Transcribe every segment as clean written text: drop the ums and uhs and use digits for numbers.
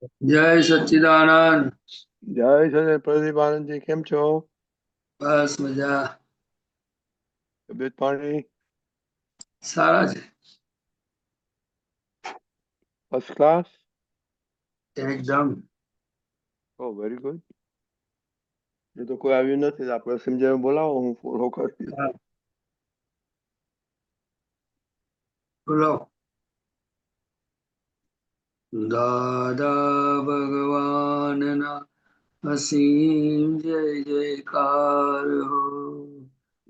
જય સચ્ચિદાનંદ. જય સચિદાનંદ પ્રદીપ આનંદજી, કેમ છો? બસ મજા. તબિયત પાણી સારા છે ફર્સ્ટ ક્લાસ? એકદમ. ઓ વેરી ગુડ. એ તો કોઈ આવ્યું નથી, આપણે સમજાવીને બોલાવો, હું ફોલો કરી. હા, બોલો. દાદા ભગવાનના અસીમ જય જયકાર હો.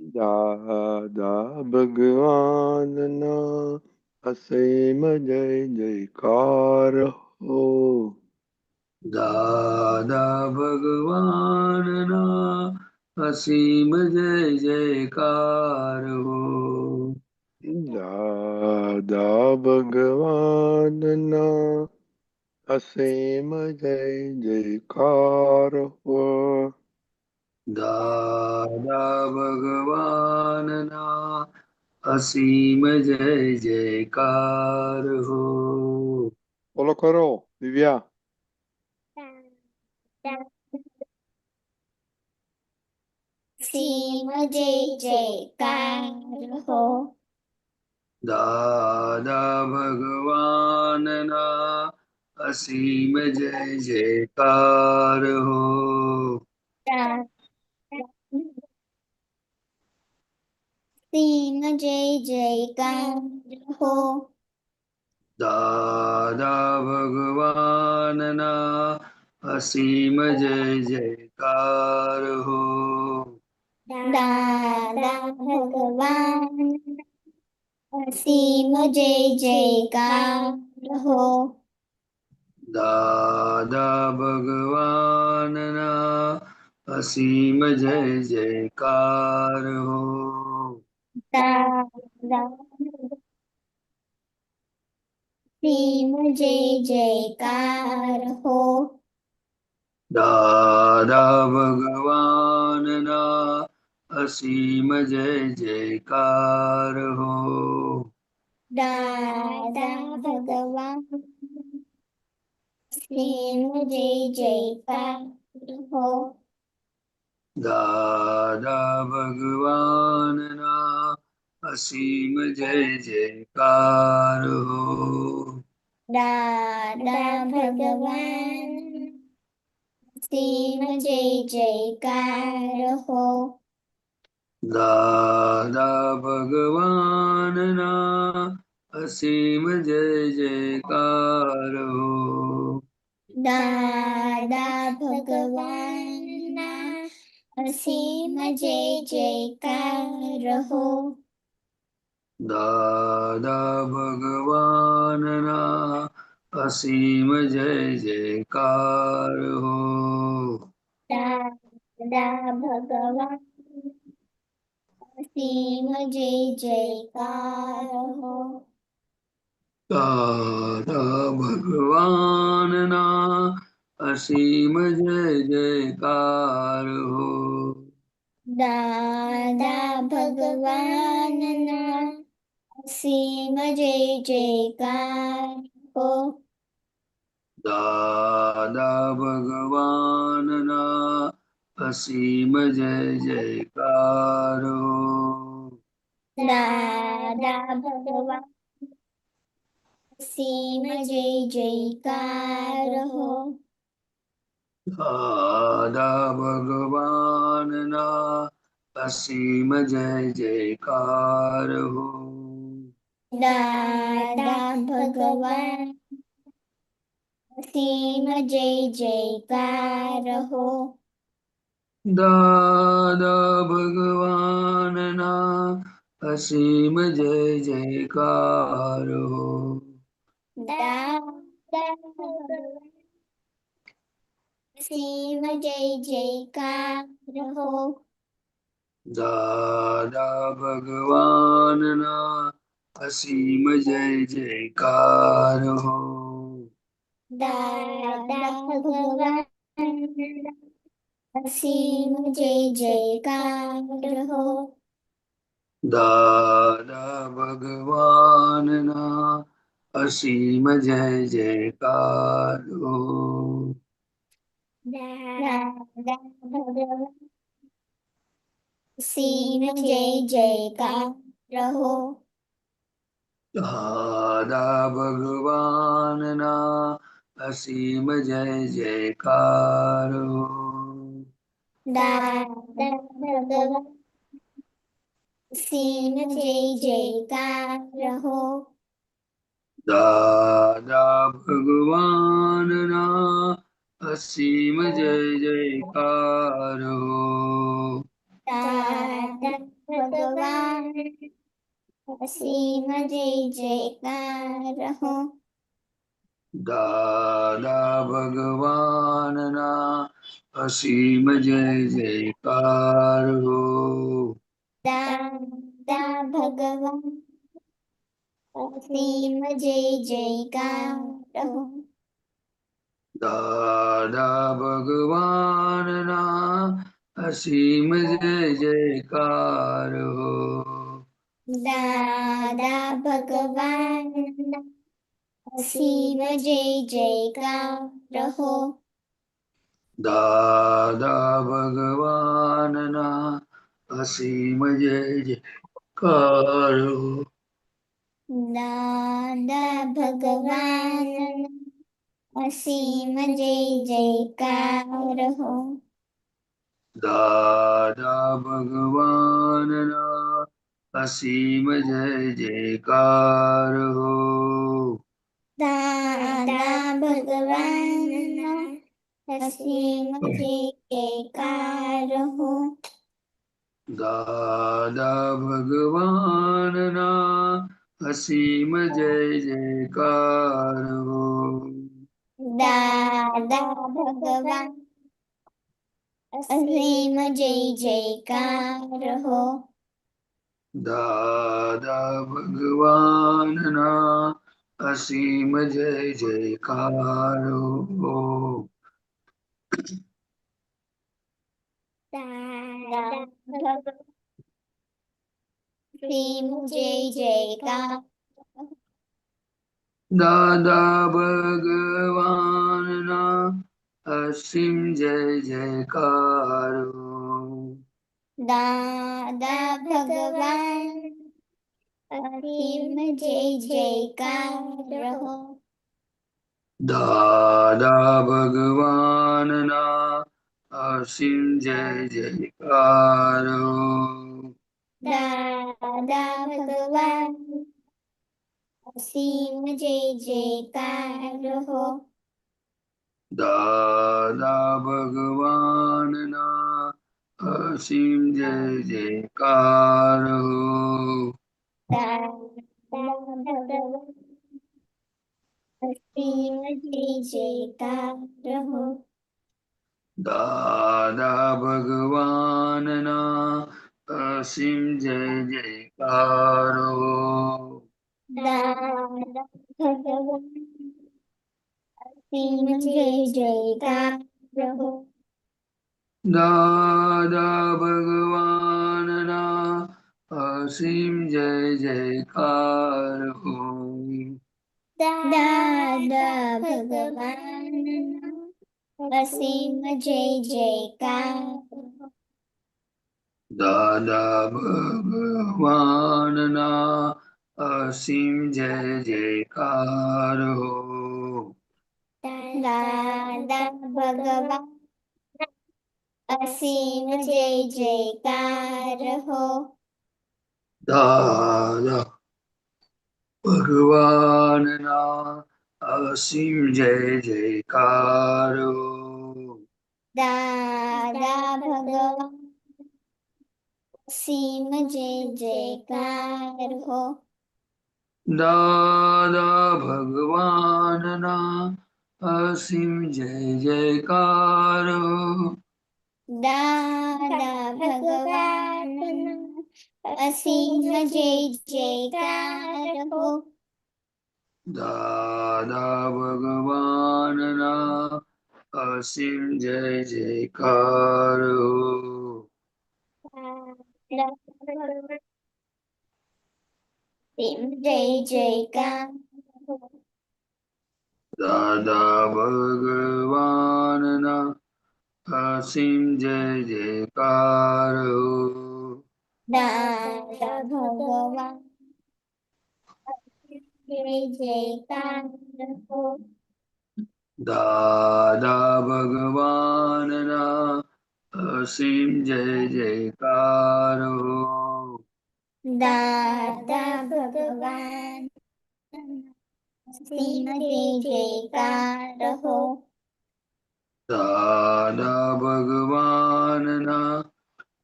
દાદા ભગવાનના અસીમ જય જયકાર હો. દાદા ભગવાનના અસીમ જય જયકાર હો. દાદા ભગવાનના અસીમ જય જયકાર હો. દાદા ભગવાનના અસીમ જય જયકાર હો. ફોલો કરો દિવ્યા. सीम जय जयकार हो। દાદા ભગવાનના અસીમ જય જયકાર હો. सीम जय जयकार हो। દાદા ભગવાનના અસીમ જય જયકાર હો. दादा भगवान सीम जय जयकार हो। દાદા ભગવાનના અસીમ જય જયકાર હો. दादा सीम जय जयकार हो। દાદા ભગવાનના અસીમ જય જયકાર હો. दादा भगवान सीम जय जयकार हो। દાદા ભગવાનના અસીમ જય જયકાર હો. दादा भगवान सीम जय जयकार हो। દાદા ભગવાનના અસીમ જય જયકાર હો. दादा भगवान असीम जय जयकार हो। દાદા ભગવાનના અસીમ જય જયકાર હો. दादा भगवान असीम जय जयकार हो। દાદા ભગવાનના અસીમ જય જયકાર હો. दादा भगवान असीम जय जयकार हो। દાદા ભગવાનના અસીમ જય જયકાર હો. दादा भगवान असीम जय जयकार हो। દાદા ભગવાનના અસીમ જય જયકાર હો. दादा भगवान असीम जय जयकार हो। દાદા ભગવાનના અસીમ જય જયકાર હો. दादा भगवान असीम जय जयकार हो। દાદા ભગવાનના અસીમ જય જયકાર હો. दादा भगवान असीम जय जयकार हो। દાદા ભગવાનના અસીમ જય જયકાર હો દાદા ભગવાન અસીમ જય જયકાર હો દાદા ભગવાનના અસીમ જય જયકાર હો દાદા ભગવાન અસીમ જય જયકાર હો દાદા ભગવાનના અસીમ જય જયકાર હો દાદા ભગવાન અસીમ જય જયકાર હો દાદા ભગવાનના અસીમ જય જયકાર હો દાદા ભગવાન અસીમ જય જયકાર હો દાદા ભગવાનના અસીમ જય જયકાર હો દાદા ભગવાન અસીમ જય જયકાર હો દાદા ભગવાનના અસીમ જય જયકાર હો દાદા ભગવાન અસીમ જય જયકાર હો દાદા ભગવાનના અસીમ જય જયકાર હો દાદા ભગવાન અસીમ જય જયકાર હો દાદા ભગવાનના અસીમ જય જયકાર હો દાદા ભગવાન અસીમ જય જયકાર હો દાદા ભગવાનના અસીમ જય જયકાર હો દાદા ભગવાન અસીમ જય જયકાર દાદા ભગવાનના અસીમ જય જયકાર હો દાદા ભગવાન અસીમ જય જયકાર હો દાદા ભગવાનના અસીમ જય જયકાર હો દાદા ભગવાન અસીમ જય જયકાર હો દાદા ભગવાનના અસીમ જય જયકાર હો દાદા ભગવાન અસીમ જય જયકાર હો દાદા ભગવાનના અસીમ જય જયકાર હો દાદા ભગવાન અસીમ જય જયકાર હો દાદા ભગવાનના અસીમ જય જયકાર હો દાદા ભગવાન અસીમ જય જયકાર દાદા ભગવાનના અસીમ જય જયકાર હો દાદા ભગવાન અસીમ જય જયકાર હો દાદા ભગવાનના અસીમ જય જયકાર હો દાદા ભગવાન અસીમ જય જયકાર હો દાદા ભગવાનના અસીમ જય જયકાર હો દાદા ભગવાન અસીમ જય જયકાર હો દાદા ભગવાનના અસીમ જય જયકાર હો દાદા ભગવાન અસીમ જય જયકાર દાદા ભગવાનના અસીમ જય જયકાર હો. દાદા ભગવાન જય જયકાર હો. દાદા ભગવાનના અસીમ જય જયકાર હો. દાદા ભગવાન અસીમ જય જયકાર હો. દાદા ભગવાનના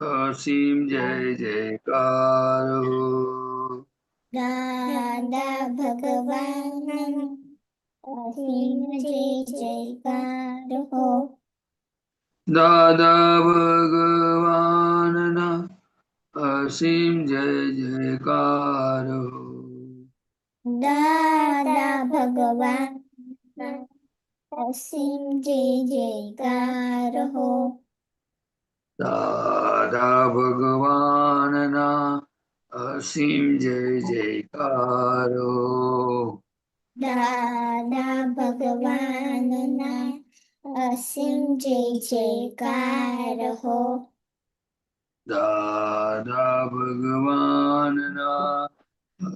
અસીમ જય જયકાર હો. દાદા ભગવાન અસીમ જય જયકાર હો. દાદા ભગવાનના અસીમ જય જયકાર હો. દાદા ભગવાન અસીમ જય જયકાર હો. દાદા ભગવાનના અસીમ જય જયકાર હો. દાદા ભગવાનના અસીમ જય જયકાર હો. દાદા ભગવાનના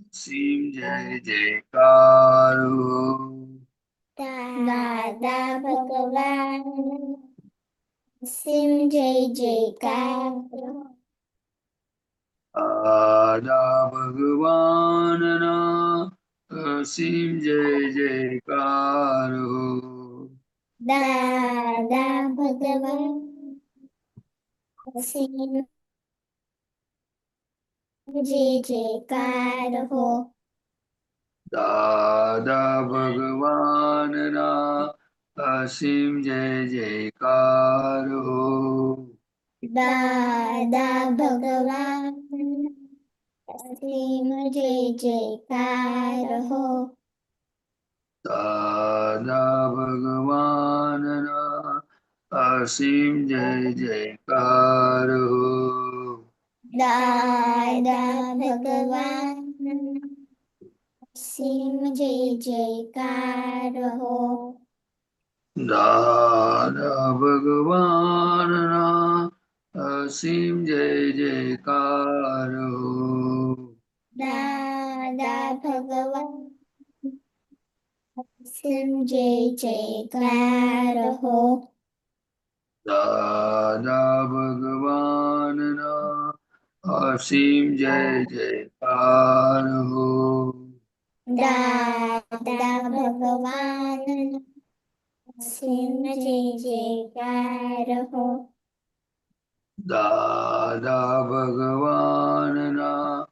અસીમ જય જયકાર હો. દાદા ભગવાન અસીમ જય જયકાર હો. દાદા ભગવાનના અસીમ જય જયકાર હો. દાદા ભગવાન અસીમ જય જયકાર હો. દાદા ભગવાનના અસીમ જય જયકાર હો. દાદા ભગવાન અસીમ જય જયકાર હો. દાદા ભગવાનના અસીમ જય જયકાર હો. દાદા ભગવાન અસીમ જય જયકાર હો. દાદા ભગવાનના અસીમ જય જયકાર હો. દાદા ભગવાન અસીમ જય જયકાર હો. દાદા ભગવાનના અસીમ જય જયકાર હો. દાદા ભગવાન અસીમ જય જયકાર હો. દાદા ભગવાનના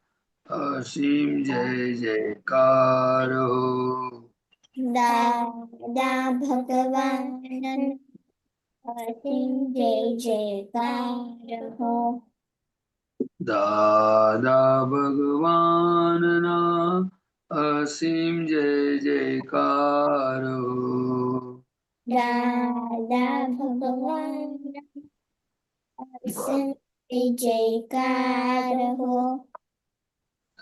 અસીમ જય જયકાર હો. દાદા ભગવાન અસીમ જય જયકાર હો. દાદા ભગવાનના અસીમ જય જયકાર હો. દાદા ભગવાન અસીમ જય જયકાર હો.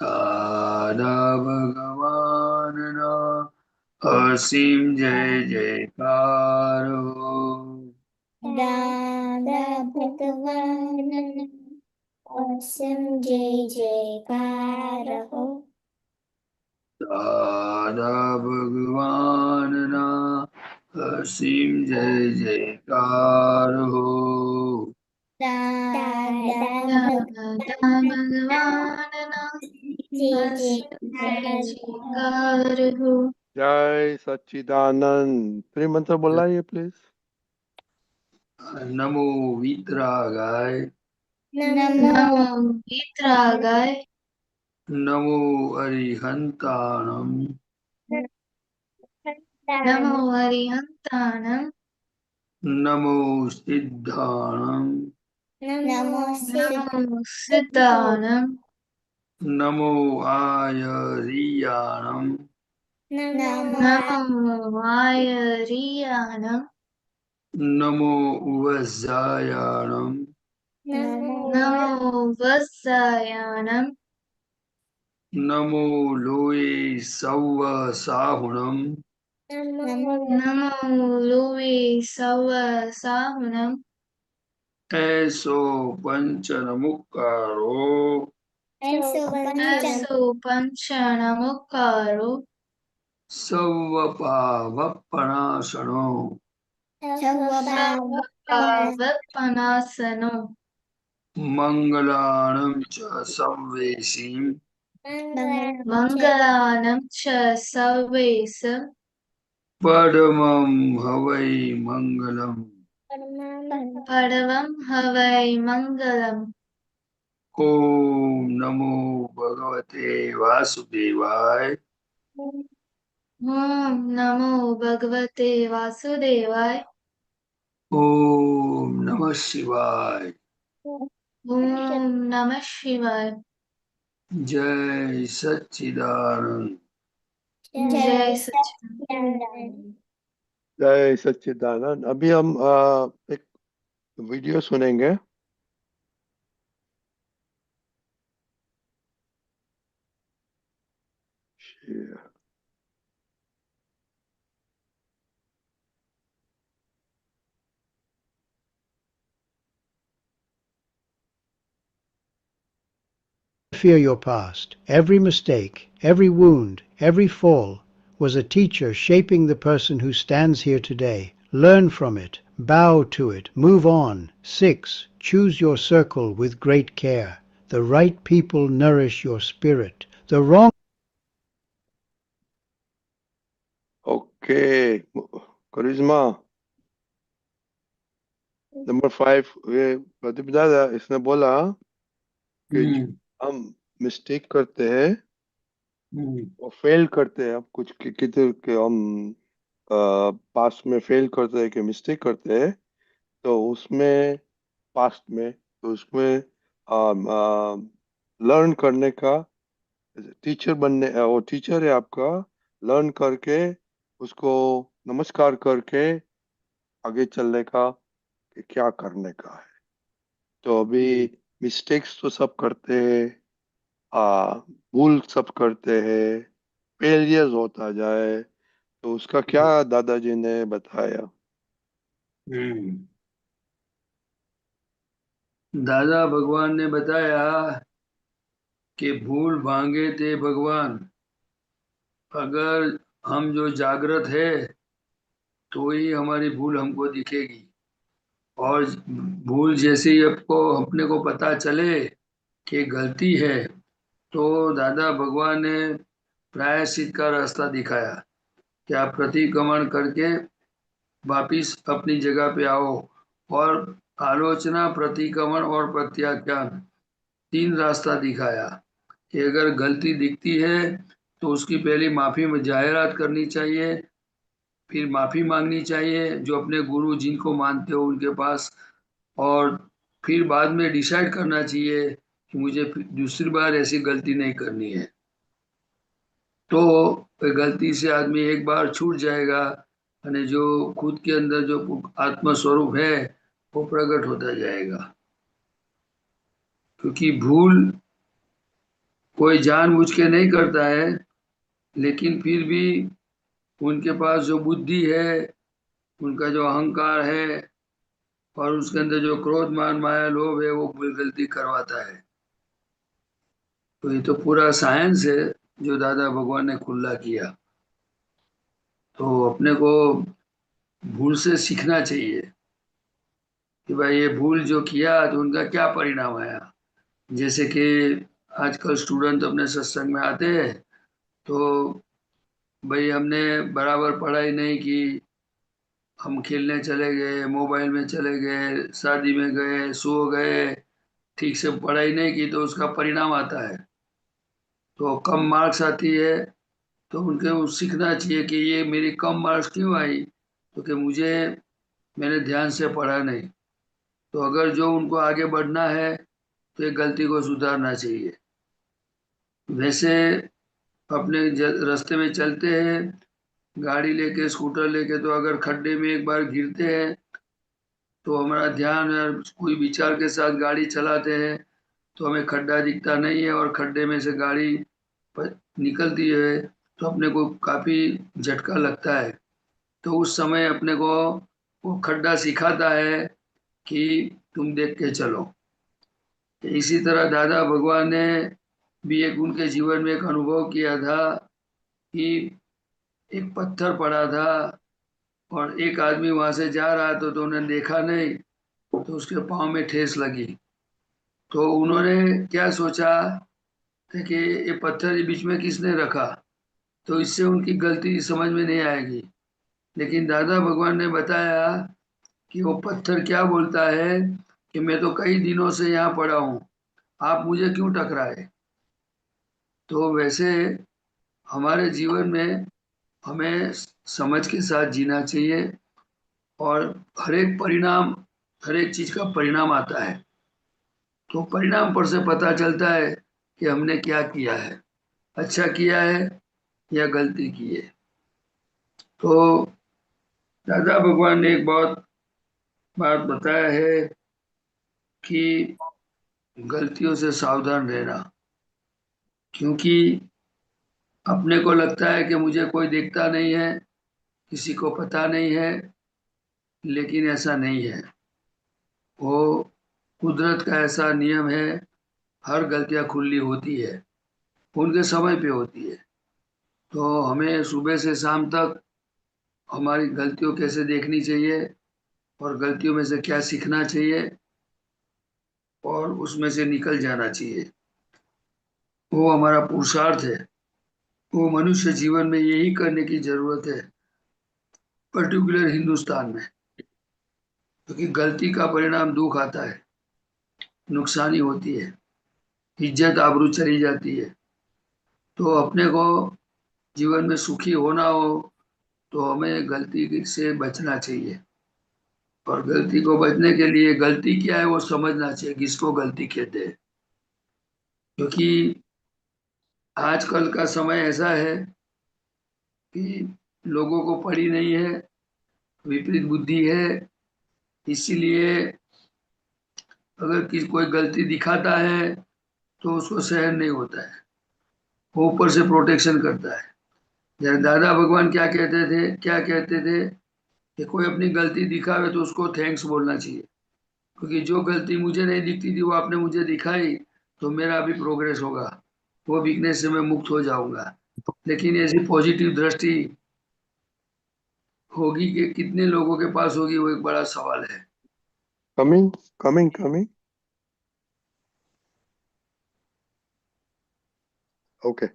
દાદા ભગવાનના અસીમ જય જયકાર હો. દાદા ભગવાન અસીમ જય જયકાર હો. દાદા ભગવાનના અસીમ જય જયકાર હો. દાદા ભગવાનના જય અસીમ જયકાર જય જયકાર હો. જય સચ્ચિદાનંદ. પ્રિય મંત્ર બોલાવીએ please. Namo વિતરાગાય. Namo વિતરાગાય. Namo અરિહંતાણમ. Namo હરિહંતાણમ. Namo સિદ્ધાણમ. Namo Namo સિદ્ધાણમ. Namo આયરિયાણમ. Namo વાયરિયાણમ. Namo વજ્જાયાણમ. Namo વત્સાયાણમ. Namo લોય સૌવ સાહુણમ. Namo Namo Lowe सव साहुनम ऐसो पंचनमुक्कारो ऐसो ऐसो पंचनमुक्कारो सर्वपावपणाशनो सर्वपावपनासनो मंगलानं च संवेशीं मंगलानं च सर्वेश परमं हवै मंगलम् परमं हवै मंगलम् ओम नमो भगवते वासुदेवाय ओम नमो भगवते वासुदेवाय ओम नमः शिवाय ओम नमः शिवाय जय सच्चिदानंद। जय सच्चिदानंद। जय सच्चिदानंद। अभी हम एक वीडियो सुनेंगे। Share. Fear your past. Every mistake, every wound, every fall was a teacher shaping the person who stands here today. Learn from it, bow to it, move on. 6. Choose your circle with great care. The right people nourish your spirit. The wrong okay Karishma, number 5, ये प्रदीप दादा इसने बोला कि जो हम mistake करते हैं और फेल करते हैं, हम कुछ कितने के हम पास्ट में फेल करते हैं कि मिस्टेक करते हैं, तो उसमें पास्ट में तो उसमें लर्न करने का टीचर बनने, वो टीचर है आपका, लर्न करके उसको नमस्कार करके आगे चलने का कि क्या करने का है। तो अभी मिस्टेक्स तो सब करते हैं, भूल सब करते हैं, फेलियर्स होता जाए, तो उसका क्या दादाजी ने बताया। दादा भगवान ने बताया कि भूल भांगे थे भगवान, अगर हम जो जागृत है तो ही हमारी भूल हमको दिखेगी, और भूल जैसे ही आपको अपने को पता चले कि गलती है तो दादा भगवान ने प्रायश्चित का रास्ता दिखाया कि आप प्रतिक्रमण करके वापिस अपनी जगह पे आओ, और आलोचना, प्रतिक्रमण और प्रत्याख्यान 3 रास्ता दिखाया कि अगर गलती दिखती है तो उसकी पहली माफी में जाहिरात करनी चाहिए, फिर माफी मांगनी चाहिए जो अपने गुरु जिनको मानते हो उनके पास, और फिर बाद में डिसाइड करना चाहिए कि मुझे फिर दूसरी बार ऐसी गलती नहीं करनी है। तो गलती से आदमी एक बार छूट जाएगा और जो खुद के अंदर जो आत्म स्वरूप है वो प्रकट होता जाएगा। क्योंकि भूल कोई जानबूझ के नहीं करता है, लेकिन फिर भी उनके पास जो बुद्धि है, उनका जो अहंकार है और उसके अंदर जो क्रोध, मान, माया, लोभ है, वो कोई गलती करवाता है। तो ये तो पूरा साइंस है जो दादा भगवान ने खुला किया। तो अपने को भूल से सीखना चाहिए कि भाई ये भूल जो किया तो उनका क्या परिणाम आया। जैसे कि आजकल स्टूडेंट अपने सत्संग में आते हैं तो भाई हमने बराबर पढ़ाई नहीं की, हम खेलने चले गए, मोबाइल में चले गए, शादी में गए, सो गए, ठीक से पढ़ाई नहीं की, तो उसका परिणाम आता है। तो कम मार्क्स आती है तो उनके सीखना चाहिए कि ये मेरी कम मार्क्स क्यों आई, तो कि मैंने ध्यान से पढ़ा नहीं। तो अगर जो उनको आगे बढ़ना है तो ये गलती को सुधारना चाहिए। वैसे अपने रास्ते में चलते हैं, गाड़ी लेके, स्कूटर लेके, तो अगर खड्डे में एक बार गिरते हैं तो हमारा ध्यान कोई विचार के साथ गाड़ी चलाते हैं तो हमें खड्डा दिखता नहीं है और खड्डे में से गाड़ी निकलती है तो अपने को काफी झटका लगता है। तो उस समय अपने को वो खड्डा सिखाता है कि तुम देख के चलो। इसी तरह दादा भगवान ने भी एक उनके जीवन में एक अनुभव किया था कि एक पत्थर पड़ा था और एक आदमी वहां से जा रहा था, तो उन्होंने देखा नहीं, तो उसके पाँव में ठेस लगी। तो उन्होंने क्या सोचा था कि ये पत्थर बीच में किसने रखा, तो इससे उनकी गलती समझ में नहीं आएगी। लेकिन दादा भगवान ने बताया कि वो पत्थर क्या बोलता है कि मैं तो कई दिनों से यहाँ पड़ा हूँ, आप मुझे क्यों टकराए। तो वैसे हमारे जीवन में हमें समझ के साथ जीना चाहिए, और हर एक चीज का परिणाम आता है। तो परिणाम पर से पता चलता है कि हमने क्या किया है, अच्छा किया है या गलती की है। तो दादा भगवान ने एक बहुत बात बताया है कि गलतियों से सावधान रहना, क्योंकि अपने को लगता है कि मुझे कोई देखता नहीं है, किसी को पता नहीं है, लेकिन ऐसा नहीं है। वो कुदरत का ऐसा नियम है, हर गलतियां खुली होती है, उनके समय पे होती है। तो हमें सुबह से शाम तक हमारी गलतियों कैसे देखनी चाहिए और गलतियों में से क्या सीखना चाहिए और उसमें से निकल जाना चाहिए, वो हमारा पुरुषार्थ है। वो मनुष्य जीवन में यही करने की जरूरत है, पर्टिकुलर हिंदुस्तान में, क्योंकि गलती का परिणाम दुख आता है, नुकसानी होती है, इज्जत आबरू चली जाती है। तो अपने को जीवन में सुखी होना हो तो हमें गलती से बचना चाहिए, और गलती को बचने के लिए गलती क्या है वो समझना चाहिए, किसको गलती कहते हैं। क्योंकि आजकल का समय ऐसा है कि लोगों को पड़ी नहीं है, विपरीत बुद्धि है। इसीलिए अगर कोई गलती दिखाता है तो उसको सहन नहीं होता है, वो ऊपर से प्रोटेक्शन करता है। जैसे दादा भगवान क्या कहते थे कि कोई अपनी गलती दिखावे तो उसको थैंक्स बोलना चाहिए, क्योंकि जो गलती मुझे नहीं दिखती थी वो आपने मुझे दिखाई, तो मेरा अभी प्रोग्रेस होगा, वो वीकनेस से मैं मुक्त हो जाऊंगा। लेकिन ऐसी पॉजिटिव दृष्टि होगी कि कितने लोगों के पास होगी, वो एक बड़ा सवाल है। Coming coming coming okay.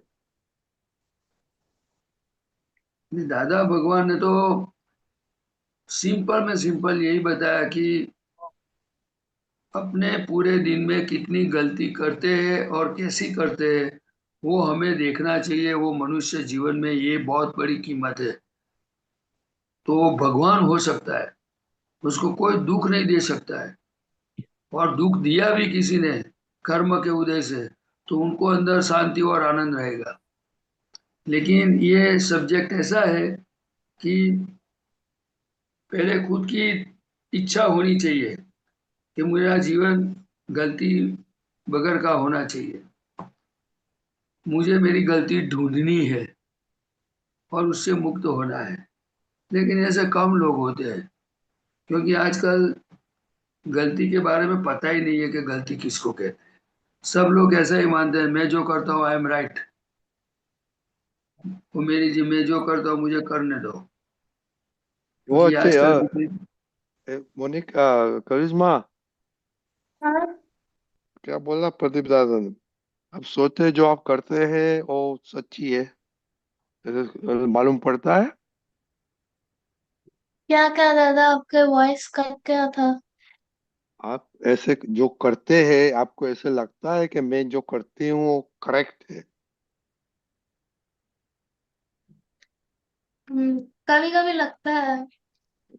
दादा भगवान ने तो सिंपल में सिंपल यही बताया कि अपने पूरे दिन में कितनी गलती करते हैं और कैसी करते हैं, वो हमें देखना चाहिए। वो मनुष्य जीवन में ये बहुत बड़ी कीमत है। तो वो भगवान हो सकता है, उसको कोई दुख नहीं दे सकता है, और दुख दिया भी किसी ने कर्म के उदय से, तो उनको अंदर शांति और आनंद रहेगा। लेकिन ये सब्जेक्ट ऐसा है कि पहले खुद की इच्छा होनी चाहिए कि मेरा जीवन गलती बगैर का होना चाहिए, मुझे मेरी गलती ढूंढनी है और उससे मुक्त होना है। लेकिन ऐसे कम लोग होते हैं, क्योंकि आजकल गलती के बारे में पता ही नहीं है कि गलती किसको कहते हैं। सब लोग ऐसा ही मानते हैं, मैं जो करता हूँ आई एम राइट, वो मेरी जी, मैं जो करता हूँ मुझे करने दो। वो क्योंकि अच्छे आजकल मोनिक करिश्मा, हाँ। क्या बोला प्रदीप दादा ने? आप सोचते हैं जो आप करते हैं वो सच्ची है, ऐसे मालूम पड़ता है। क्या क्या दादा, आपके वॉइस कट गया था। आप ऐसे जो करते हैं आपको ऐसे लगता है कि मैं जो करती हूँ वो करेक्ट है। कभी कभी लगता है,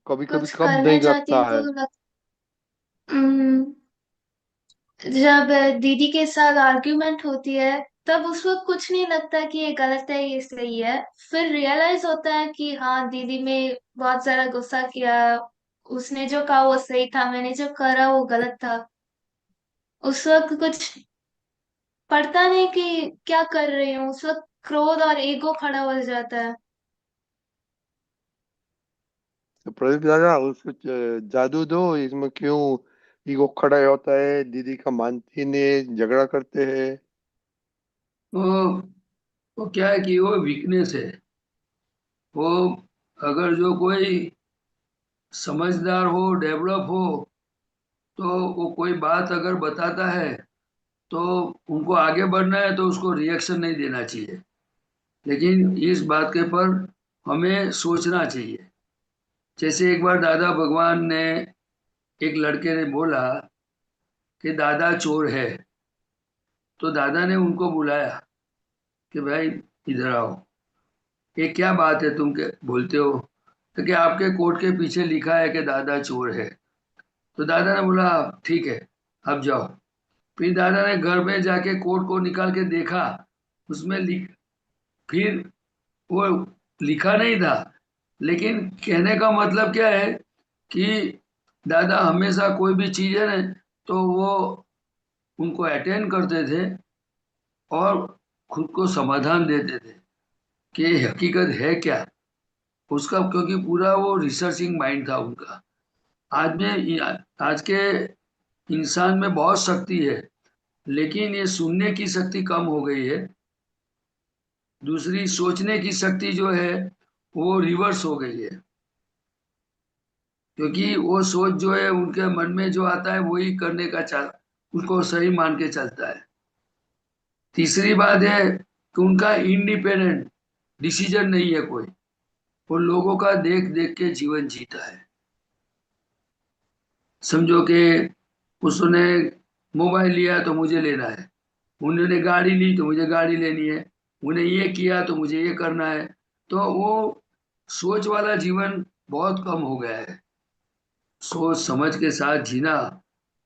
कभी कभी कुछ कब करने नहीं जाती लगता हूँ है? तो हम्म, जब दीदी के साथ आर्ग्यूमेंट होती है, तब उस वक्त कुछ नहीं लगता कि ये गलत है ये सही है। फिर रियलाइज होता है कि हाँ, दीदी में बहुत ज्यादा गुस्सा किया, उसने जो कहा वो सही था, मैंने जो करा वो गलत था। उस वक्त कुछ पता नहीं कि क्या कर रही हूँ, उस वक्त क्रोध और ईगो खड़ा हो जाता है। तो प्रदीप दादा उसको जादू दो, इसमें क्यों ईगो खड़ा होता है, दीदी का मानती नहीं, झगड़ा करते हैं। वो वो क्या है कि वो वीकनेस है। वो अगर जो कोई समझदार हो, डेवलप हो, तो वो कोई बात अगर बताता है तो उनको आगे बढ़ना है तो उसको रिएक्शन नहीं देना चाहिए, लेकिन इस बात के पर हमें सोचना चाहिए। जैसे एक बार दादा भगवान ने, एक लड़के ने बोला कि दादा चोर है, तो दादा ने उनको बुलाया कि भाई इधर आओ, ये क्या बात है तुम के बोलते हो, तो कि आपके कोट के पीछे लिखा है कि दादा चोर है। तो दादा ने बोला ठीक है, अब जाओ। फिर दादा ने घर में जाके कोट को निकाल के देखा, उसमें फिर वो लिखा नहीं था, लेकिन कहने का मतलब क्या है कि दादा हमेशा कोई भी चीज है ना, तो वो उनको अटेंड करते थे और खुद को समाधान देते थे कि ये हकीकत है क्या उसका, क्योंकि पूरा वो रिसर्चिंग माइंड था उनका। आज के इंसान में बहुत शक्ति है, लेकिन ये सुनने की शक्ति कम हो गई है। दूसरी सोचने की शक्ति जो है वो रिवर्स हो गई है, क्योंकि वो सोच जो है उनके मन में जो आता है वही करने का चाल उसको सही मान के चलता है। तीसरी बात है कि उनका इंडिपेंडेंट डिसीजन नहीं है कोई, वो लोगों का देख देख के जीवन जीता है। समझो कि उसने मोबाइल लिया तो मुझे लेना है, उन्होंने गाड़ी ली तो मुझे गाड़ी लेनी है, उन्हें ये किया तो मुझे ये करना है। तो वो सोच वाला जीवन बहुत कम हो गया है। सोच समझ के साथ जीना,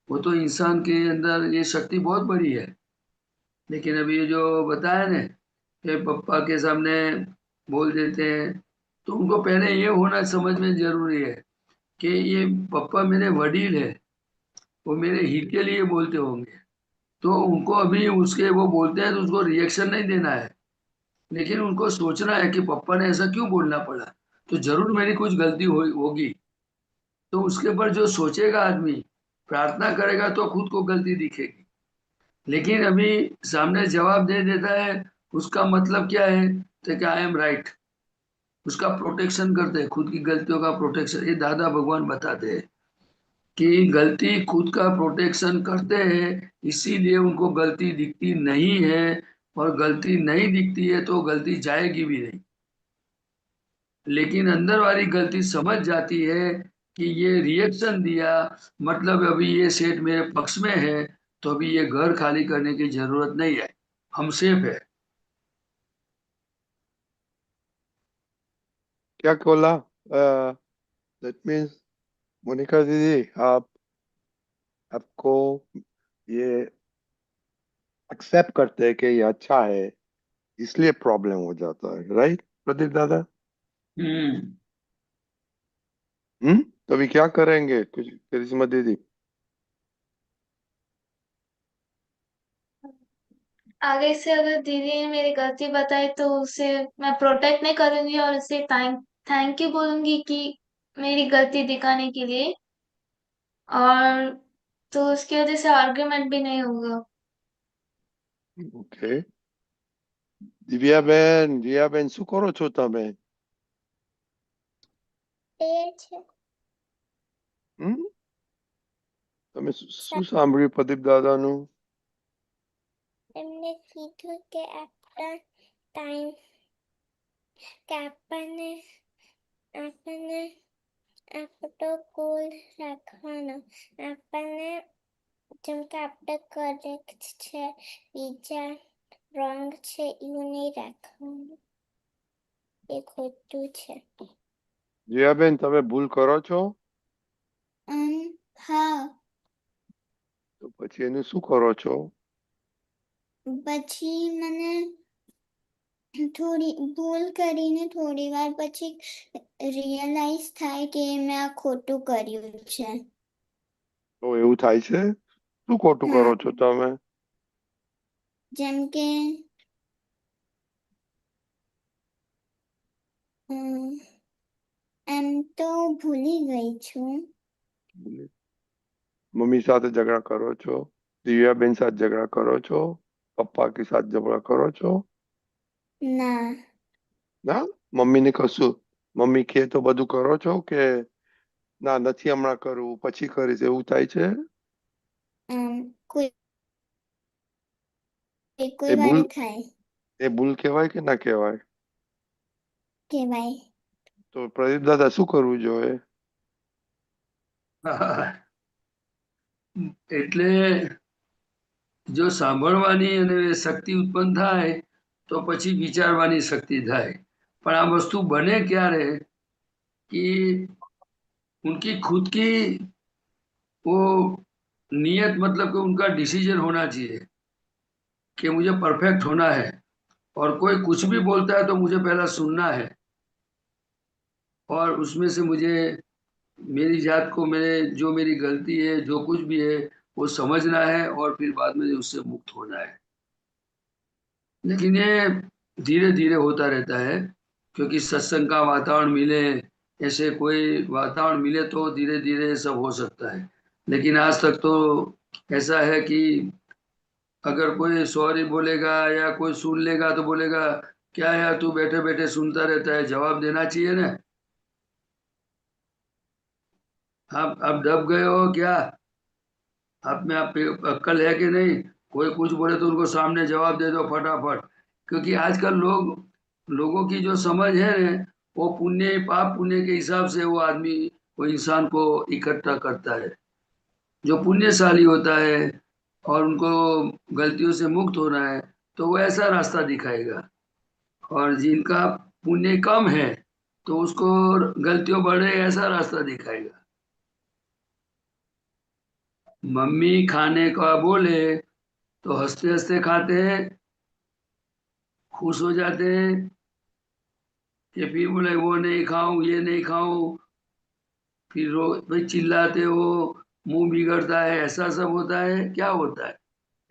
वो तो इंसान के अंदर ये शक्ति बहुत बड़ी है। लेकिन अभी ये जो बताया ना कि पप्पा के सामने बोल देते हैं, तो उनको पहले ये होना समझ में जरूरी है कि ये पप्पा मेरे वडील है, वो मेरे हित के लिए बोलते होंगे। तो उनको अभी उसके वो बोलते हैं तो उसको रिएक्शन नहीं देना है, लेकिन उनको सोचना है कि पप्पा ने ऐसा क्यों बोलना पड़ा, तो जरूर मेरी कुछ गलती होगी। तो उसके ऊपर जो सोचेगा आदमी, प्रार्थना करेगा तो खुद को गलती दिखेगी। लेकिन अभी सामने जवाब दे देता है, उसका मतलब क्या है, तो क्या आई एम राइट, उसका प्रोटेक्शन करते हैं, खुद की गलतियों का प्रोटेक्शन। ये दादा भगवान बताते हैं कि गलती खुद का प्रोटेक्शन करते हैं, इसीलिए उनको गलती दिखती नहीं है। और गलती नहीं दिखती है तो गलती जाएगी भी नहीं, लेकिन अंदर वाली गलती समझ जाती है कि ये रिएक्शन दिया, मतलब अभी ये सेठ मेरे पक्ष में है, तो अभी ये घर खाली करने की जरूरत नहीं है, हम सेफ है। क्या बोला? दैट मीन्स मोनिका दीदी, आपको ये एक्सेप्ट करते हैं कि ये अच्छा है, इसलिए प्रॉब्लम हो जाता है, राइट प्रदीप दादा? हम्म। तो अभी क्या करेंगे कुछ, करिश्मा दीदी? आगे से अगर दीदी ने मेरी गलती बताई तो उसे मैं प्रोटेक्ट नहीं करूंगी और उसे थैंक थैंक यू बोलूंगी कि मेरी गलती दिखाने के लिए। और तो उसकी वजह से आर्ग्यूमेंट भी नहीं होगा। ઓકે, દિવ્યાબેન શું કરો છો તમે? એ છે હમ તમે શું સાંભળ્યું પ્રદીપ દાદાનું? એમને કીધું કે આપણા ટાઈમ કે આપણને આપણો ગોલ રાખવાનો, આપણને જેમ કે આપણે કરેક્ટ છે, બીજા રોંગ છે એવું નહીં રાખવાનું, એ ખોટું છે. દિવ્યાબેન તમે ભૂલ કરો છો હા, તો પછી એનું શું કરો છો? પછી મને થોડી ભૂલ કરીને થોડી વાર પછી રિયલાઇઝ થાય કે મેં આ ખોટું કર્યું છે. તો એવું થાય છે? શું ખોટું કરો છો તમે? જેમ કે એમ તો ભૂલી ગઈ છું. मम्मी साथ झगड़ा करो छो? दिव्याबेन साथ झगड़ा करो छो? पप्पा के साथ झगड़ा करो छो? ના. ના મમ્મી ને કશું મમ્મી કે તો બધું કરો છો કે ના નથી હમણાં કરવું પછી કરીશ એવું થાય છે? કોઈ એ કોઈ ભૂલ વારે થાય એ ભૂલ કહેવાય કે ના કહેવાય? કહેવાય. તો પ્રદીપ દાદા શું કરવું જોઈએ? એટલે જો સાંભળવાની અને શક્તિ ઉત્પન્ન થાય તો પછી વિચારવાની શક્તિ થાય, પણ આ વસ્તુ बने ક્યારે कि उनकी खुद की वो नियत, मतलब कि उनका डिसीजन होना चाहिए कि मुझे परफेक्ट होना है, और कोई कुछ भी बोलता है तो मुझे पहला सुनना है, और उसमें से मुझे मेरी जात को, मेरे जो मेरी गलती है, जो कुछ भी है वो समझना है, और फिर बाद में उससे मुक्त होना है। लेकिन ये धीरे धीरे होता रहता है, क्योंकि सत्संग का वातावरण मिले, ऐसे कोई वातावरण मिले तो धीरे धीरे सब हो सकता है। लेकिन आज तक तो ऐसा है कि अगर कोई सॉरी बोलेगा या कोई सुन लेगा तो बोलेगा क्या यार तू बैठे बैठे सुनता रहता है, जवाब देना चाहिए ना। आप दब गए हो क्या? आप में आप पे अक्ल है कि नहीं? कोई कुछ बोले तो उनको सामने जवाब दे दो फटाफट, क्योंकि आजकल लोगों की जो समझ है ना, वो पुण्य पाप पुण्य के हिसाब से वो आदमी, वो इंसान को इकट्ठा करता है। जो पुण्यशाली होता है और उनको गलतियों से मुक्त होना है तो वो ऐसा रास्ता दिखाएगा, और जिनका पुण्य कम है तो उसको गलतियों बढ़े ऐसा रास्ता दिखाएगा। मम्मी खाने का बोले तो हंसते हंसते खाते हैं, खुश हो जाते हैं, कि फिर बोले वो नहीं खाऊं, ये नहीं खाऊं, फिर भाई चिल्लाते हो, मुंह बिगड़ता है, ऐसा सब होता है। क्या होता है?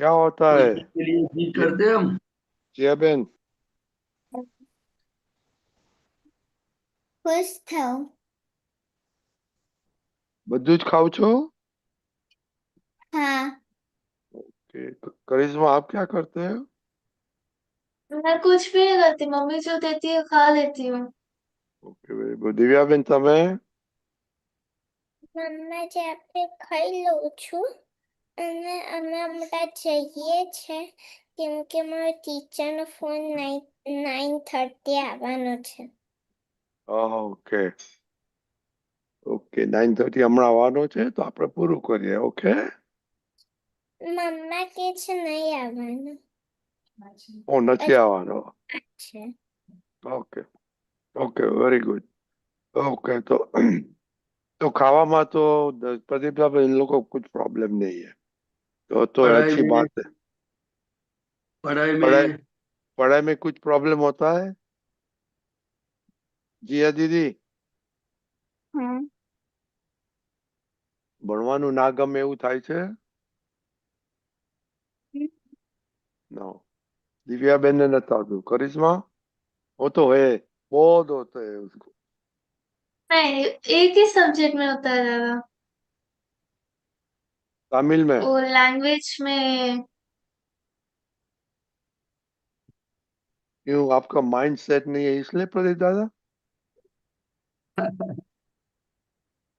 क्या होता कोई है? चीज के लिए जिद ये करते हैं हम। जियाबेन ખુશ થાવ. બધું જ ખાવ છો? હા. ओके करिश्मा आप क्या करते हैं? मैं कुछ भी नहीं करती, मम्मी जो देती है खा लेती हूँ। ओके वेरी गुड दिव्याबेन તમે? મમ્મા જે આપણે ખાઈ લઉં છું અને અમે હમણાં જઈએ છે કેમ કે મારો ટીચરનો ફોન 9:30 આવવાનો છે. ઓકે ઓકે 9:30 હમણાં આવવાનો છે તો આપણે પૂરું કરીએ. ઓકે મમ્મા કે છે નહીં આવવાનો ઓ નથી આવવાનો? છે. Okay okay very good. Okay तो खावा तो प्रदीप साहब इन लोगों को कुछ प्रॉब्लम नहीं है तो पढ़ाई अच्छी में, बात है। पढ़ाई पढ़ाई में पढ़ाई में कुछ प्रॉब्लम होता है? जिया दीदी હા. ભણવાનું ના ગમે એવું થાય છે? नो दिव्याबेन ने नहीं આવતું. करिश्मा वो तो है, बहुत होता है उसको। नहीं, एक ही सब्जेक्ट में होता है ज्यादा, तमिल में? वो लैंग्वेज में। क्यों आपका माइंड सेट नहीं है इसलिए प्रदीप दादा?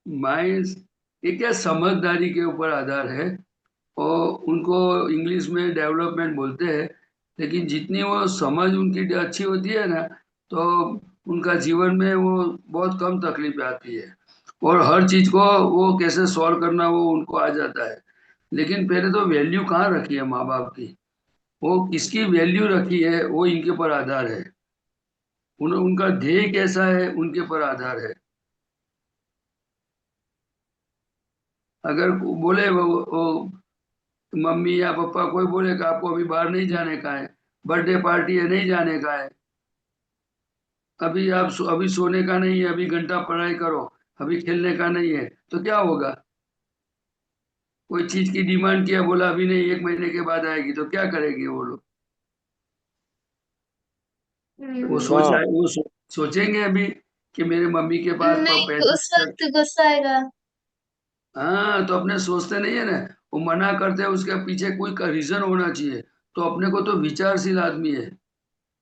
माइंस ये क्या समझदारी के ऊपर आधार है, और उनको इंग्लिश में डेवलपमेंट बोलते हैं। लेकिन जितनी वो समझ उनकी अच्छी होती है ना, तो उनका जीवन में वो बहुत कम तकलीफ आती है, और हर चीज को वो कैसे सॉल्व करना वो उनको आ जाता है। लेकिन पहले तो वैल्यू कहाँ रखी है माँ बाप की, वो किसकी वैल्यू रखी है वो इनके पर आधार है। उनका ध्येय कैसा है उनके पर आधार है। अगर बोले वो मम्मी या पापा कोई बोले कि आपको अभी बाहर नहीं जाने का है, बर्थडे पार्टी है नहीं जाने का है, अभी अभी सोने का नहीं है, अभी घंटा पढ़ाई करो, अभी खेलने का नहीं है, तो क्या होगा? कोई चीज की डिमांड किया, बोला अभी नहीं, 1 महीने के बाद आएगी, तो क्या करेंगे वो लोग? वो हाँ सोचा वो सोचेंगे अभी कि मेरे मम्मी के पास नहीं, उस पैसे। वक्त गुस्सा आएगा। हाँ, तो अपने सोचते नहीं है ना, वो मना करते हैं, उसके पीछे कोई रीजन होना चाहिए। तो अपने को तो विचारशील आदमी है,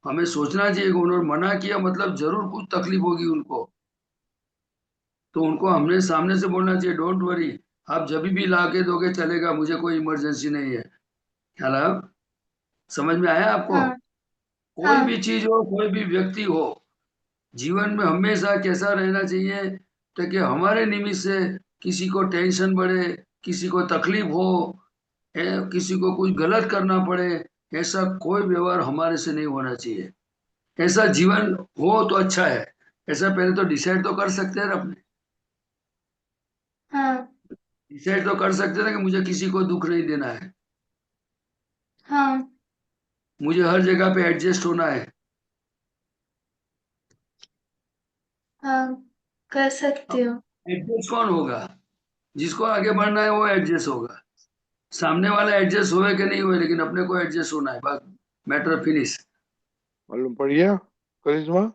हमें सोचना चाहिए कि उन्होंने मना किया मतलब जरूर कुछ तकलीफ होगी उनको। तो उनको हमने सामने से बोलना चाहिए, डोंट वरी, आप जब भी ला के दोगे चलेगा, मुझे कोई इमरजेंसी नहीं है। ख्याल आया? समझ में आया आपको? हाँ। कोई हाँ। भी चीज हो, कोई भी व्यक्ति हो, जीवन में हमेशा कैसा रहना चाहिए, ताकि हमारे निमित्त से किसी को टेंशन बढ़े, किसी को तकलीफ हो, किसी को कुछ गलत करना पड़े, ऐसा कोई व्यवहार हमारे से नहीं होना चाहिए। ऐसा जीवन हो तो अच्छा है। ऐसा पहले तो डिसाइड तो कर सकते हैं ना अपने, हाँ। डिसाइड तो कर सकते हैं ना कि मुझे किसी को दुख नहीं देना है, हाँ। मुझे हर जगह पे एडजस्ट होना है। हाँ, कर सकते हो। एडजस्ट कौन होगा? जिसको आगे बढ़ना है वो एडजस्ट होगा। सामने वाला एडजस्ट होए कि नहीं होए, लेकिन अपने को एडजस्ट होना है, बस, मैटर फिनिश। मालूम पड़ गया करिश्मा?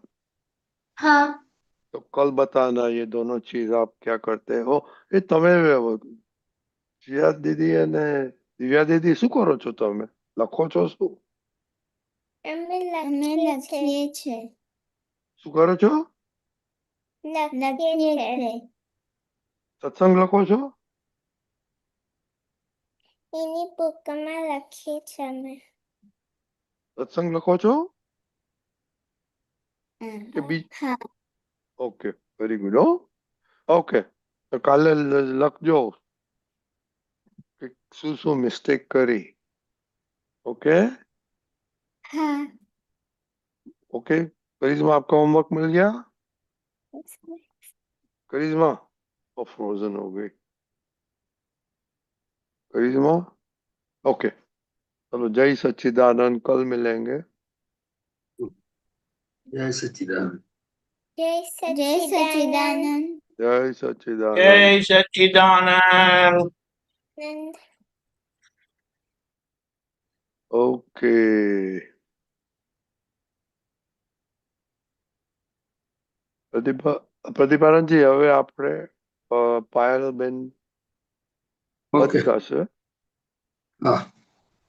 हाँ। तो कल बताना ये दोनों चीज आप क्या करते हो। એ તમે જીયા દીદી અને દિવ્યા દીદી શું કરો છો તમે? લખો છો શું? અમે અમે લખીએ છે લખીએ છે શું કરો છો? લખીએ લખીએ છે છે સત્સંગ લખો છો? એની બુકમાં લખીએ છે અમે સત્સંગ લખો છો કે હા બીજ? હા ઓકે, વેરી ગુડ. હો, ઓકે. તો કાલે લખજો કે શું શું મિસ્ટેક કરી. ओके हाँ ओके। करिश्मा, आपका होमवर्क मिल गया? करिश्मा, वो फ्रोजन हो गई करिश्मा। ओके, चलो, जय सच्चिदानंद, कल मिलेंगे। जय सच्चिदानंद। જય जय સચ્ચિદાનંદ सच्चिदानंद जय सच्चिदानंद। जय सच्चिदानंद। ओके, પ્રદીપાનંદજી, હવે આપણે પાયલબેન બંધ ઓકે, થશે હા,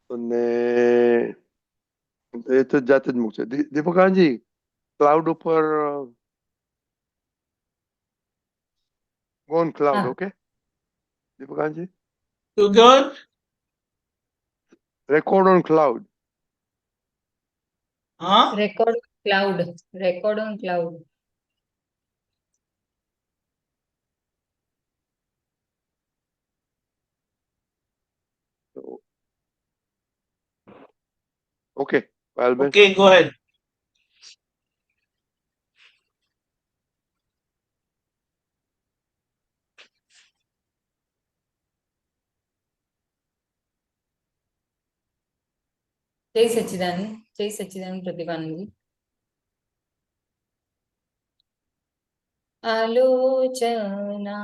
અને એ તો જાતે જ મૂકશે. દીપકાનજી, ક્લાઉડ ઉપર ગો ઓન ક્લાઉડ. હા ઓકે દીપકાનજી, You good? Record on cloud. Huh? Record on cloud okay પાયલબેન. Okay, go ahead. જય સચ્ચિદાનંદ પ્રતિભાનંદજી. આલોચના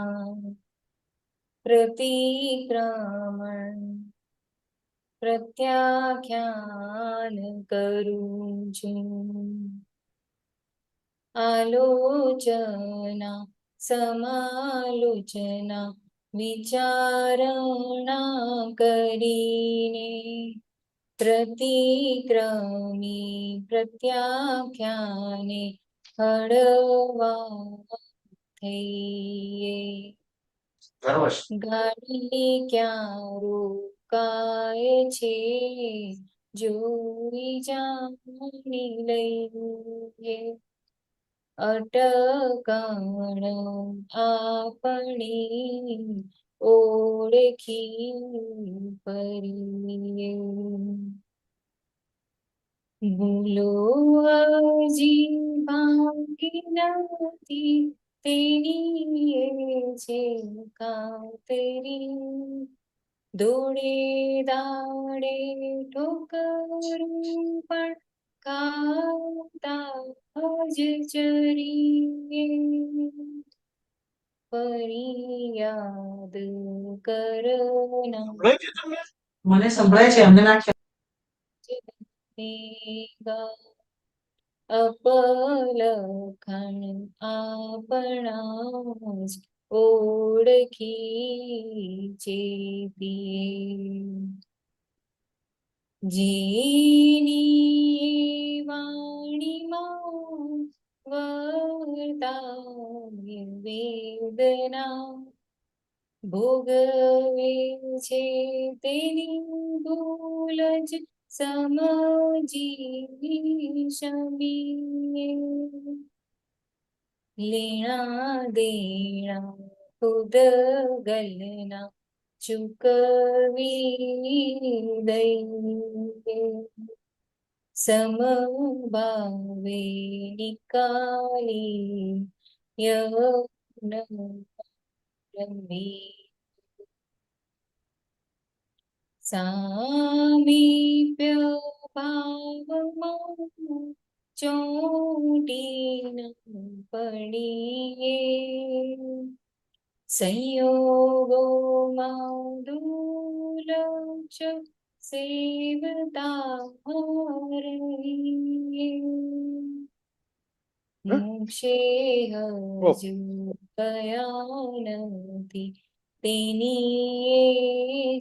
પ્રતિક્રમણ પ્રત્યાખ્યાન કરું છું. આલોચના સમાલોચના વિચારણા કરીને પ્રતિક્રમી પ્રત્યાખ્યાને હળવા થઈએ. ગાડી ક્યાં રોકાય છે જોઈ જાણી લઈએ. અટકણ આપણી ઓળખી ફરીએ. ભૂલો હજી ભાંગી નથી તેની એ છે કાતરી. દોડે દાડે ઠોકરું પણ ખાતા જ ચરીએ. ફરિયાદ કરના સંભળાય છે તમને? મને સંભળાય છે, અમને ના ખ્યાલ. અપલખન આપણા જ ઓળખી ચેતીએ. જેની વાણીમાં વર્તાય વેદના, ભોગવે છે તેની ભૂલ જ સમજી શમીએ. લેણા દેણા ખુદ ગલના ચૂકવી દઈએ. સમભાવે નિકાળી યજ્ઞ રમી. સામીપ્ય ભાવમાં ચોંટી ન પડીએ. સંયોગોમાં દુર્લક્ષ સેવતા રહીએ. મોક્ષે હજુ ગયા નથી તેની એ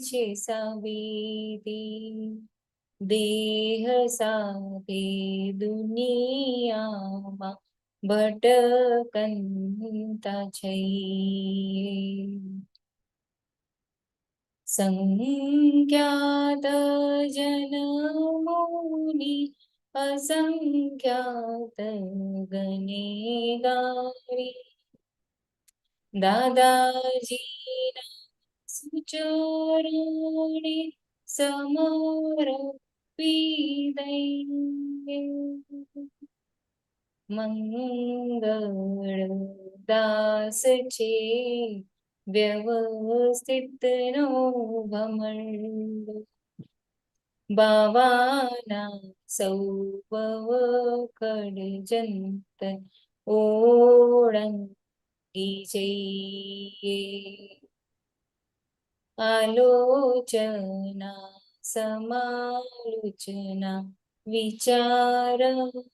છે સાબિતી. દેહ સાથે દુનિયામાં ભટકંતા છીએ. સંખ્યાત જનમોની અસંખ્યાત ગનેગારી. દાદાજીના સુચરણે સમર્પી દઈએ. મંગળ દાસ છે વ્યવસ્થિત નો ભમંડ. બાવાના સૌ વખડ જંત ઓળંગી જઈએ. આલોચના સમાલોચના વિચારણા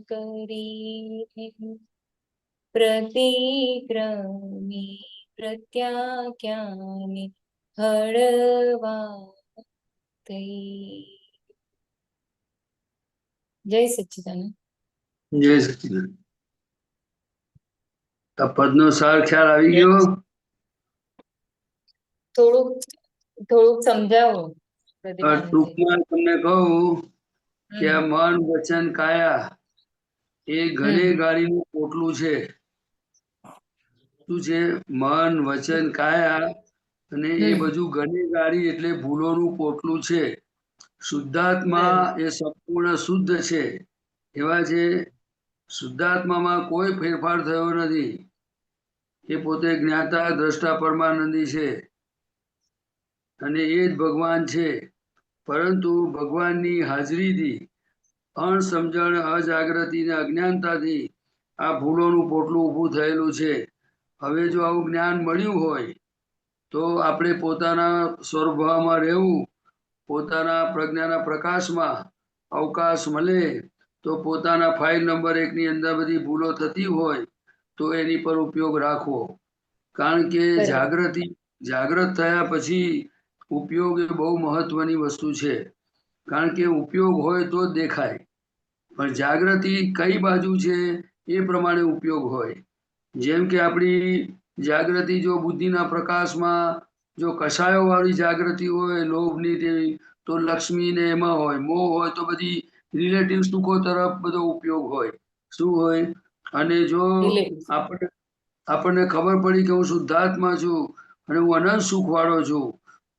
કરી. પ્રતિક્રમી પ્રત્યાખ્યાને હળવા થઈ. જય સચ્ચિદાનંદ. જય સચિદાનંદ. આ પદનો સાર ખ્યાલ આવી ગયો? થોડુંક સમજાવો પ્રદીપાનંદજી. ટૂંકમાં તમને કહું કે આ મન વચન કાયા એ ગનેગારીનું પોટલું છે. શું છે? મન વચન કાયા અને એ બધું ગનેગારી એટલે ભૂલોનું પોટલું છે. શુદ્ધાત્મા એ સંપૂર્ણ શુદ્ધ છે. એવા છે શુદ્ધાત્મામાં કોઈ ફેરફાર થયો નથી. એ પોતે જ્ઞાતા દ્રષ્ટા પરમાનંદી છે અને એ જ ભગવાન છે. પરંતુ ભગવાનની હાજરીથી અણસમજણ અજાગૃતિ અને અજ્ઞાનતાથી આ ભૂલોનું પોટલું ઊભું થયેલું છે. હવે જો આવું જ્ઞાન મળ્યું હોય તો આપણે પોતાના સ્વભાવમાં રહેવું, પોતાના પ્રજ્ઞાના પ્રકાશમાં અવકાશ મળે તો પોતાના ફાઇલ નંબર 1 ની અંદર બધી ભૂલો થતી હોય તો એની પર ઉપયોગ રાખવો. કારણ કે જાગૃત થયા પછી ઉપયોગ એ બહુ મહત્વની વસ્તુ છે. કારણ કે ઉપયોગ હોય તો જ દેખાય, પણ જાગૃતિ કઈ બાજુ છે એ પ્રમાણે ઉપયોગ હોય. જેમ કે આપણી જાગૃતિ જો બુદ્ધિના પ્રકાશમાં જો કષાયો વાળી જાગૃતિ હોય, લોભની તેવી, તો લક્ષ્મી ને એમાં હોય. મોહ હોય તો બધી રિલેટિવ સુખો તરફ બધો ઉપયોગ હોય. શું હોય? અને જો આપણને ખબર પડી કે હું શુદ્ધાત્મા છું અને હું અનંત સુખ વાળો છું,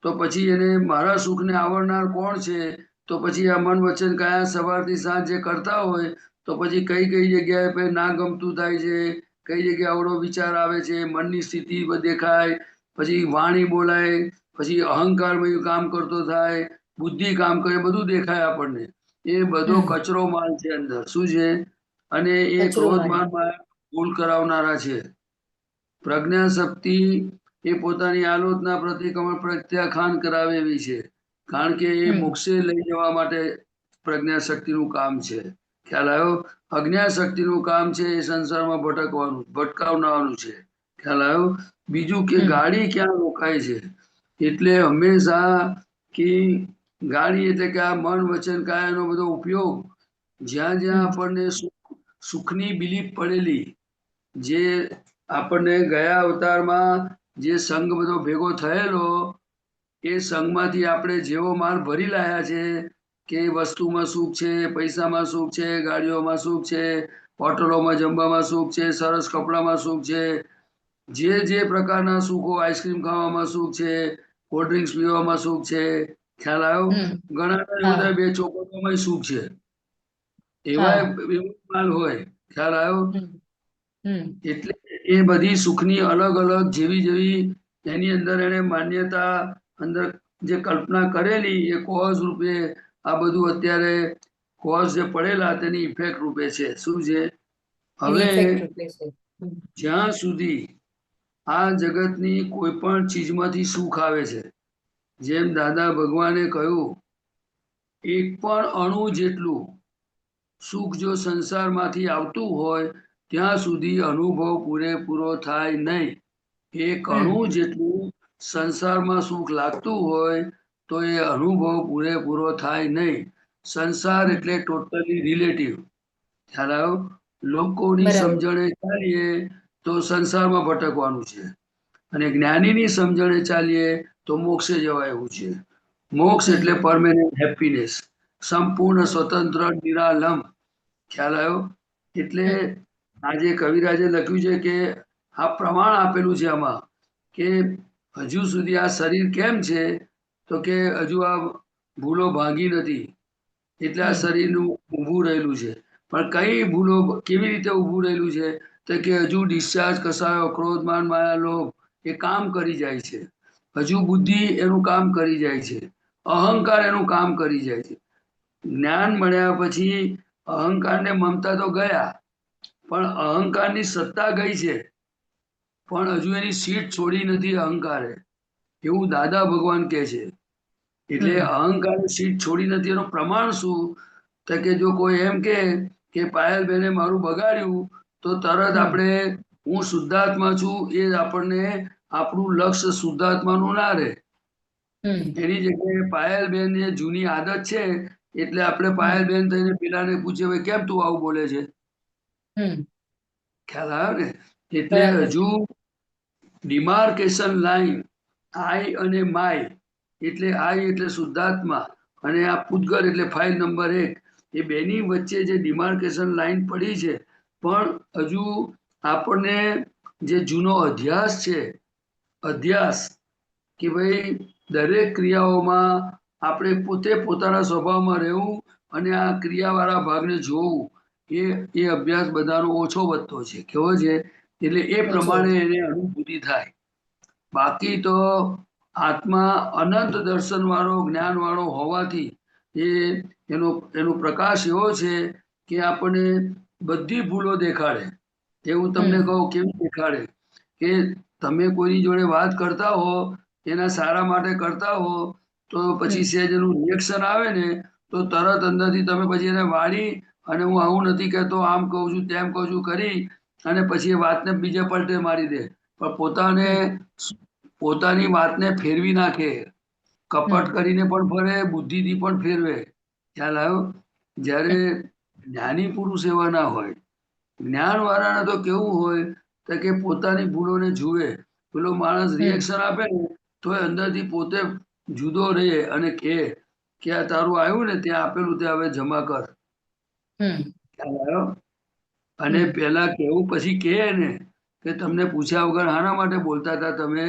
તો પછી એને મારા સુખને આવરનાર કોણ છે? તો પછી આ મન વચન કાયા સવારથી સાંજ જે કરતા હોય તો પછી કઈ કઈ જગ્યાએ ના ગમતું થાય છે, કઈ જગ્યાએ અવળો વિચાર આવે છે, મનની સ્થિતિ દેખાય, પછી વાણી બોલાય, પછી અહંકાર કામ કરતો થાય, બુદ્ધિ કામ કરે, બધું દેખાય આપણને. એ બધો કચરો માલ છે અંદર. શું છે? અને એ ક્રોધ માન ભૂલ કરાવનારા છે. પ્રજ્ઞા શક્તિ એ પોતાની આલોચના પ્રતિક્રમણ પ્રત્યાખ્યાન કરાવે એવી છે. કારણ કે એ મોક્ષે લઈ જવા માટે પ્રજ્ઞા શક્તિનું કામ છે. ખ્યાલ આવ્યો? અજ્ઞાન શક્તિનું કામ છે એ સંસારમાં ભટકાવવાનું છે. ખ્યાલ આવ્યો? બીજું કે ગાડી ક્યાં રોકાય છે, એટલે હંમેશા કે ગાડી એટલે કે આ મન વચન કાયાનો બધો ઉપયોગ જ્યાં જ્યાં આપણને સુખની બિલીફ પડેલી, જે આપણને ગયા અવતારમાં જે સંઘ બધો ભેગો થયેલો, એ સંઘમાંથી આપણે જેવો માલ ભરી લાયા છે કે વસ્તુમાં સુખ છે, પૈસામાં સુખ છે, ગાડીઓમાં સુખ છે, હોટલોમાં જમવામાં સુખ છે, સરસ કપડામાં સુખ છે, જે પ્રકારના સુખો, આઈસ્ક્રીમ ખાવામાં સુખ છે, કોલ્ડ ડ્રિંક્સ પીવામાં સુખ છે, ખ્યાલ આવ્યો? ઘણા બધા બે ચોપડોમાં સુખ છે, એવા એવું માલ હોય. ખ્યાલ આવ્યો? એટલે એ બધી સુખની અલગ અલગ જેવી જેવી એની અંદર એને માન્યતા અંદર જે કલ્પના કરેલી એ કોઝ રૂપે આ બધું અત્યારે કોઝ જે પડેલા તેની ઇફેક્ટ રૂપે છે. શું છે? હવે જ્યાં સુધી આ જગતની કોઈ પણ ચીજમાંથી સુખ આવે છે, જેમ દાદા ભગવાને કહ્યું, એક પણ અણુ જેટલું સુખ જો સંસારમાંથી આવતું હોય ત્યાં સુધી અનુભવ પૂરેપૂરો થાય નહીં. એક અણુ જેટલું સંસારમાં સુખ લાગતું હોય તો એ અનુભવ પૂરેપૂરો થાય નહીં. સંસાર એટલે ટોટલી રિલેટિવ. ખ્યાલ આવ્યો? લોકોની સમજણે ચાલીએ તો સંસારમાં ભટકવાનું છે, અને જ્ઞાનીની સમજણે ચાલીએ તો મોક્ષે જવાય એવું છે. મોક્ષ એટલે પરમેનન્ટ હેપીનેસ, સંપૂર્ણ સ્વતંત્ર નિરાલંબ. ખ્યાલ આવ્યો? એટલે આજે કવિરાજે લખ્યું છે કે આ પ્રમાણ આપેલું છે આમાં કે હજુ સુધી આ શરીર કેમ છે, તો કે હજુ આ ભૂલો ભાંગી નથી, એટલે આ શરીરનું ઊભું રહેલું છે. પણ કઈ ભૂલો કેવી રીતે ઊભું રહેલું છે, તો કે હજુ ડિસ્ચાર્જ કસાયો, ક્રોધ માન માયા લોભ એ કામ કરી જાય છે. હજુ બુદ્ધિ એનું કામ કરી જાય છે, અહંકાર એનું કામ કરી જાય છે. જ્ઞાન મળ્યા પછી અહંકાર ને મમતા તો ગયા, પણ અહંકારની સત્તા ગઈ છે, પણ હજુ એની સીટ છોડી નથી અહંકારે, એવું દાદા ભગવાન કહે છે. એટલે અહંકારની સીટ છોડી નથી એનું પ્રમાણ શું? તો કે જો કોઈ એમ કે પાયલબેને મારું બગાડ્યું તો તરત આપણે હું શુદ્ધાત્મા છું એ આપણને આપણું લક્ષ્ય શુદ્ધાત્માનું ના રહે. એની જગ્યાએ પાયલબેન જે જૂની આદત છે એટલે આપણે પાયલબેન થઈને પેલાને પૂછે ભાઈ કેમ તું આવું બોલે છે? ખ્યાલ આવ્યો ને? એટલે હજુ ડિમાર્કેશન લાઈન આઈ અને માય, એટલે આઈ એટલે શુદ્ધાત્મા અને આ પૂતગલ એટલે ફાઇલ નંબર 1, એ બેની વચ્ચે જે ડિમાર્કેશન લાઈન પડી છે, પણ હજુ આપણને જે જૂનો અધ્યાસ છે, અધ્યાસ કે ભાઈ દરેક ક્રિયાઓમાં આપણે પોતે પોતાના સ્વભાવમાં રહેવું અને આ ક્રિયાવાળા ભાગને જોવું, એ અભ્યાસ બધાનો ઓછો વધતો છે. કેવો છે? એટલે એ પ્રમાણે એને અનુભૂતિ થાય. બાકી તો આત્મા અનંત દર્શન વાળો, જ્ઞાન વાળો હોવાથી એનો પ્રકાશ એવો છે કે આપણને બધી ભૂલો દેખાડે. એ હું તમને કહું કેવી દેખાડે, કે તમે કોઈની જોડે વાત કરતા હો, એના સારા માટે કરતા હો, તો પછી સહેજ એનું રિએક્શન આવે ને તો તરત અંદરથી તમે પછી એને વાળી અને હું આવું નથી કહેતો, આમ કહું છું, તેમ કહું છું કરી અને પછી એ વાતને બીજે પલટે મારી દે. પણ પોતાની વાતને ફેરવી નાખે, કપટ કરીને પણ ફરે, બુદ્ધિથી પણ ફેરવે. ખ્યાલ આવ્યો? જ્યારે જ્ઞાની પુરુષ એવા ના હોય. જ્ઞાન વાળાને તો કેવું હોય તો કે પોતાની ભૂલોને જુએ. પેલો માણસ રિએક્શન આપે ને તો અંદરથી પોતે જુદો રહે અને કે આ તારું આવ્યું ને ત્યાં આપેલું તે હવે જમા કર. ખ્યાલ આવ્યો? અને પેલા કેવું પછી કે ને કે તમને પૂછ્યા વગર આના માટે બોલતા હતા તમે?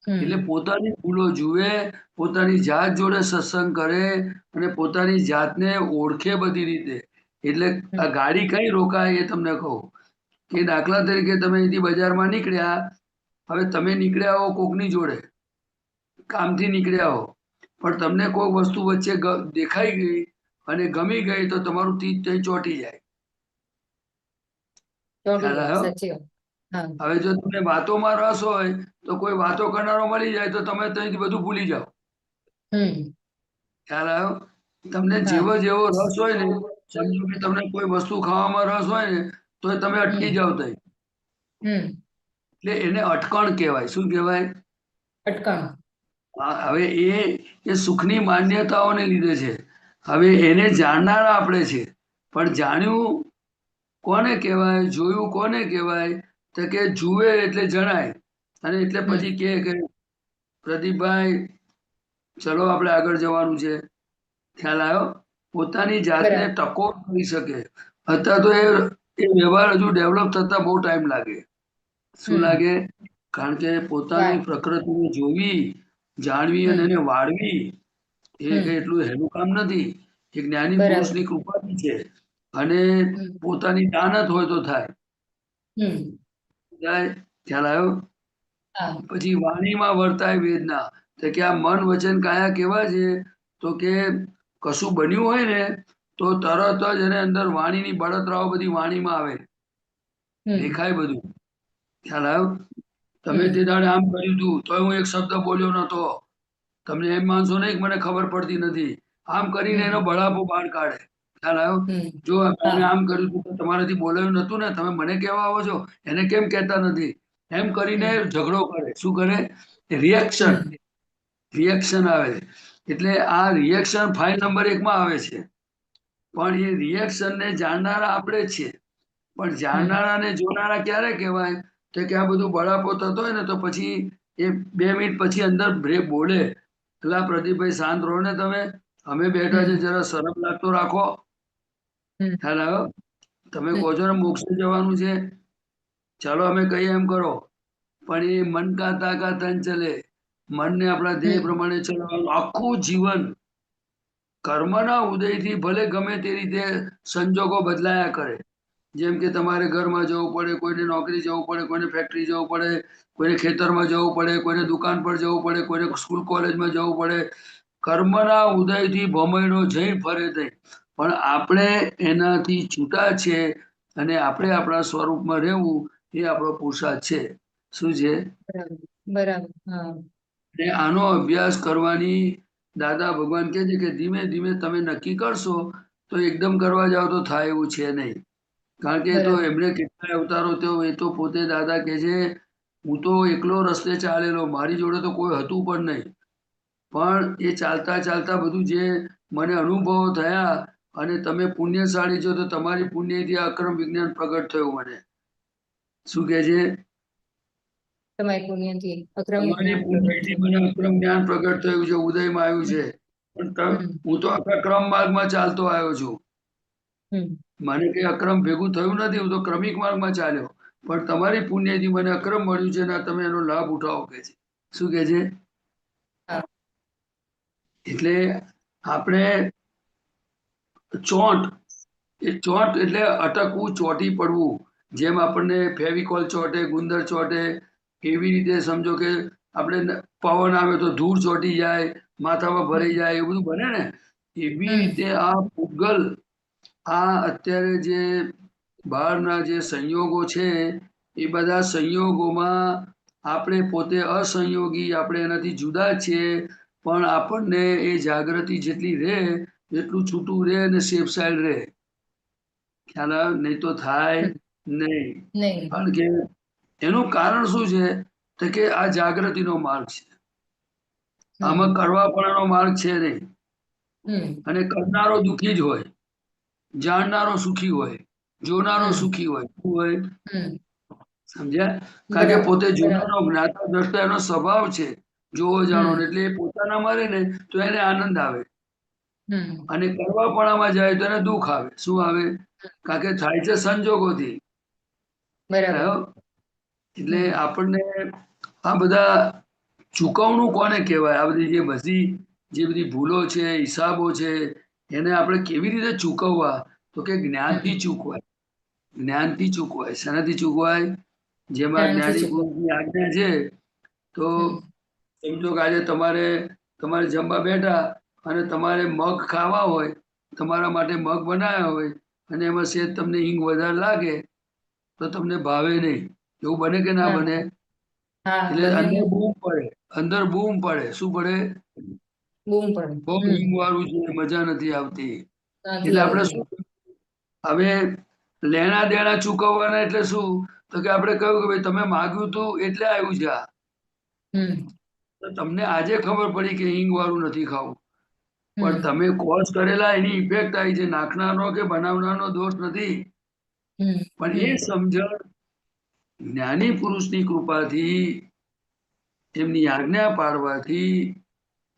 એટલે પોતાની ભૂલો જુએ, પોતાની જાત જોડે સત્સંગ કરે અને પોતાની જાતને ઓળખે બધી રીતે. એટલે આ ગાડી કઈ રોકાય એ તમને કહું કે દાખલા તરીકે તમે અહીંથી બજારમાં નીકળ્યા, હવે તમે નીકળ્યા હો કોકની જોડે, કામથી નીકળ્યા હો, પણ તમને કોઈ વસ્તુ વચ્ચે દેખાઈ ગઈ અને ગમી ગઈ તો તમારું તીજ ત્યાં ચોંટી જાય. હવે જો તમને વાતોમાં રસ હોય તો કોઈ વાતો કરનારો મળી જાય તો તમે ત્યાંથી બધું ભૂલી જાઓ. ખ્યાલ આવ્યો? તમને હા જેવો જેવો રસ હોય ને, સમજો કે તમને કોઈ વસ્તુ ખાવામાં રસ હોય ને તો તમે અટકી જાવ તઈ. એટલે એને અટકણ કહેવાય. શું કહેવાય? અટકણ. હવે એ સુખની માન્યતાઓને લીધે છે. હવે એને જાણનારા આપણે છે, પણ જાણ્યું કોને કહેવાય, જોયું કોને કહેવાય? તો કે જુએ એટલે જણાય. અને એટલે પછી કે પ્રદીપભાઈ ચલો આપણે આગળ જવાનું છે. ખ્યાલ આવ્યો? પોતાની જાતને બરાબર. ટકો કરી શકે. અત્યારે તો એ વ્યવહાર હજુ ડેવલપ થતા બહુ ટાઈમ લાગે. શું લાગે? કારણ કે પોતાની પ્રકૃતિને જોવી, જાણવી અને એને વાળવી એ કઈ એટલું હેલું કામ નથી. એ જ્ઞાની બરાબર. પુરુષની કૃપાથી છે. અને પોતાની દાનત હોય તો થાય. ખ્યાલ આવ્યો? હા પછી વાણીમાં વર્તાય વેદના. તો કે આ મન વચન કાયા કેવા છે? તો કે કશું બન્યું હોય ને તો તરત જ એને અંદર વાણીની બળતરાઓ બધી વાણીમાં આવે. દેખાય બધું. ખ્યાલ આવ્યો? તમે તે દાડે આમ કર્યું હતું તો હું એક શબ્દ બોલ્યો નતો. તમને એમ માનશો નહીં કે મને ખબર પડતી નથી. આમ કરીને એનો બળાપો બહાર કાઢે. ખ્યાલ આવ્યો? જો તમે આમ કર્યું હતું તો તમારાથી બોલાયું નતું ને, તમે મને કહેવા આવો છો, એને કેમ કહેતા નથી? એમ કરીને ઝઘડો કરે. શું કરે? રિએક્શન. રિએક્શન આવે. એટલે આ રિએક્શન ફાઇલ નંબર 1 માં આવે છે. પણ એ રિએક્શનને જાણનારા આપણે જ છીએ. પણ જાણનારા ને જોનારા ક્યારે કહેવાય? તો કે આ બધું બળાપો થતો હોય ને તો પછી એ 2 મિનિટ પછી અંદર બ્રેક બોલે. એટલે પ્રદીપભાઈ શાંત રહો ને તમે. અમે બેઠા છે, જરા શરમ લાગતો રાખો. ખ્યાલ આવ્યો? તમે કહો છો ને મોક્ષે જવાનું છે, ચાલો અમે કહીએ એમ કરો. પણ એ મન કા તાકા તન ચલે. મનને આપણા ધ્યેય પ્રમાણે ચલાવવાનું આખું જીવન. કર્મના ઉદયથી ભલે ગમે તે રીતે સંજોગો બદલાયા કરે. જેમ કે તમારે ઘરમાં જવું પડે, કોઈને નોકરી જવું પડે, કોઈને ફેક્ટરી જવું પડે, કોઈને ખેતરમાં જવું પડે, કોઈને દુકાન પર જવું પડે, કોઈને સ્કૂલ કોલેજમાં જવું પડે. કર્મના ઉદયથી ભમરડો જઈ ફરે તઈ. પણ આપણે એનાથી છૂટા છે અને આપણે આપણા સ્વરૂપમાં રહેવું એ આપણો પુરુષાર્થ છે. શું છે? બરાબર. બરાબર. હા અને આનો અભ્યાસ કરવાની દાદા ભગવાન કહે છે કે ધીમે ધીમે તમે નક્કી કરશો તો એકદમ કરવા જાવ તો થાય એવું છે નહીં. કારણ કે એ તો બરાબર. એમને કેટલાય અવતારો થયો, એ તો પોતે દાદા કહે છે હું તો એકલો રસ્તે ચાલેલો, મારી જોડે તો કોઈ હતું પણ નહીં. પણ એ ચાલતા ચાલતા બધું જે મને અનુભવો થયા અને તમે પુણ્યશાળી છો તો તમારી પુણ્યથી આ અક્રમ વિજ્ઞાન પ્રગટ થયું મને. શું કહે છે? તમારી પુણ્યથી અક્રમ તમારી વિજ્ઞાન પ્રગટ પુણ્યથી થયું. મને અક્રમ જ્ઞાન પ્રગટ થયું છે, ઉદયમાં આવ્યું છે. પણ હું તો આખા ક્રમ માર્ગમાં ચાલતો આવ્યો છું. મને કઈ અક્રમ ભેગું થયું નથી, હું તો ક્રમિક માર્ગમાં ચાલ્યો. પણ તમારી પુણ્યથી મને અક્રમ મળ્યું છે ને તમે એનો લાભ ઉઠાવો કે છે. શું કે છે? એટલે આપણે ચોંટ એટલે અટકવું, ચોંટી પડવું. જેમ આપણને ફેવિકોલ ચોંટે, ગુંદર ચોંટે, એવી રીતે સમજો કે આપણે પવન આવે તો ધૂળ ચોંટી જાય, માથામાં ભરાઈ જાય, એવું બધું બને ને. એવી રીતે આ ભૂગલ, આ અત્યારે જે બહારના જે સંયોગો છે એ બધા સંયોગોમાં આપણે પોતે અસંયોગી, આપણે એનાથી જુદા છીએ. પણ આપણને એ જાગૃતિ જેટલી રહે એટલું છૂટું રહે અને સેફ સાઈડ રહે. ખ્યાલ આવે? નહીં તો થાય નહીં. નહીં. કારણ કે એનું કારણ શું છે? તો કે આ જાગૃતિનો માર્ગ છે. આમાં કરવાપણાનો માર્ગ છે નહીં. અને કરનારો દુઃખી જ હોય, જાણનારો સુખી હોય, જોનારો સુખી હોય. શું હોય? સમજ્યા? કારણ કે પોતે જોનારો જ્ઞાતા દ્રષ્ટા એનો સ્વભાવ છે જોવો જાણો, એટલે એ પોતાનામાં રહે ને તો એને આનંદ આવે. અને કરવાપણામાં જાય તો એને દુઃખ આવે. શું આવે? કારણ કે થાય છે સંજોગોથી. બરાબર. એટલે આપણને આ બધા ચૂકવણું કોને કહેવાય? આ બધી જે બધી ભૂલો છે, હિસાબો છે, એને આપણે કેવી રીતે ચૂકવવા? તો કે જ્ઞાનથી ચૂકવાય. જ્ઞાનથી ચૂકવાય. શેનાથી ચૂકવાય? જેમાં જ્ઞાનથી જ્ઞાની ચૂકવાય. પુરુષની આજ્ઞા છે. તો સમજો કે આજે તમારે જમવા બેઠા અને તમારે મગ ખાવા હોય, તમારા માટે મગ બનાવ્યા હોય અને એમાં સેજ તમને હિંગ વધારે લાગે તો તમને ભાવે નહીં. એવું બને કે ના બને? હા એટલે બને ને. અંદર બૂમ પડે. શું પડે? બૂમ પડે બહુ હિંગ વાળું છે, મજા નથી આવતી. નથી એટલે આપણે આવતી. શું હવે લેણા દેણા ચૂકવવાના એટલે શું? તો કે આપણે કહ્યું કે ભાઈ તમે માગ્યું તું એટલે આવ્યું છે આ. હમ તો તમને આજે ખબર પડી કે હિંગ વાળું નથી ખાવું, પણ હમ તમે કોર્સ કરેલા એની ઇફેક્ટ આવી છે. નાખનારનો કે બનાવનારનો દોષ નથી, હમ પણ એ સમજણ જ્ઞાની પુરુષની કૃપાથી, એમની આજ્ઞા પાડવાથી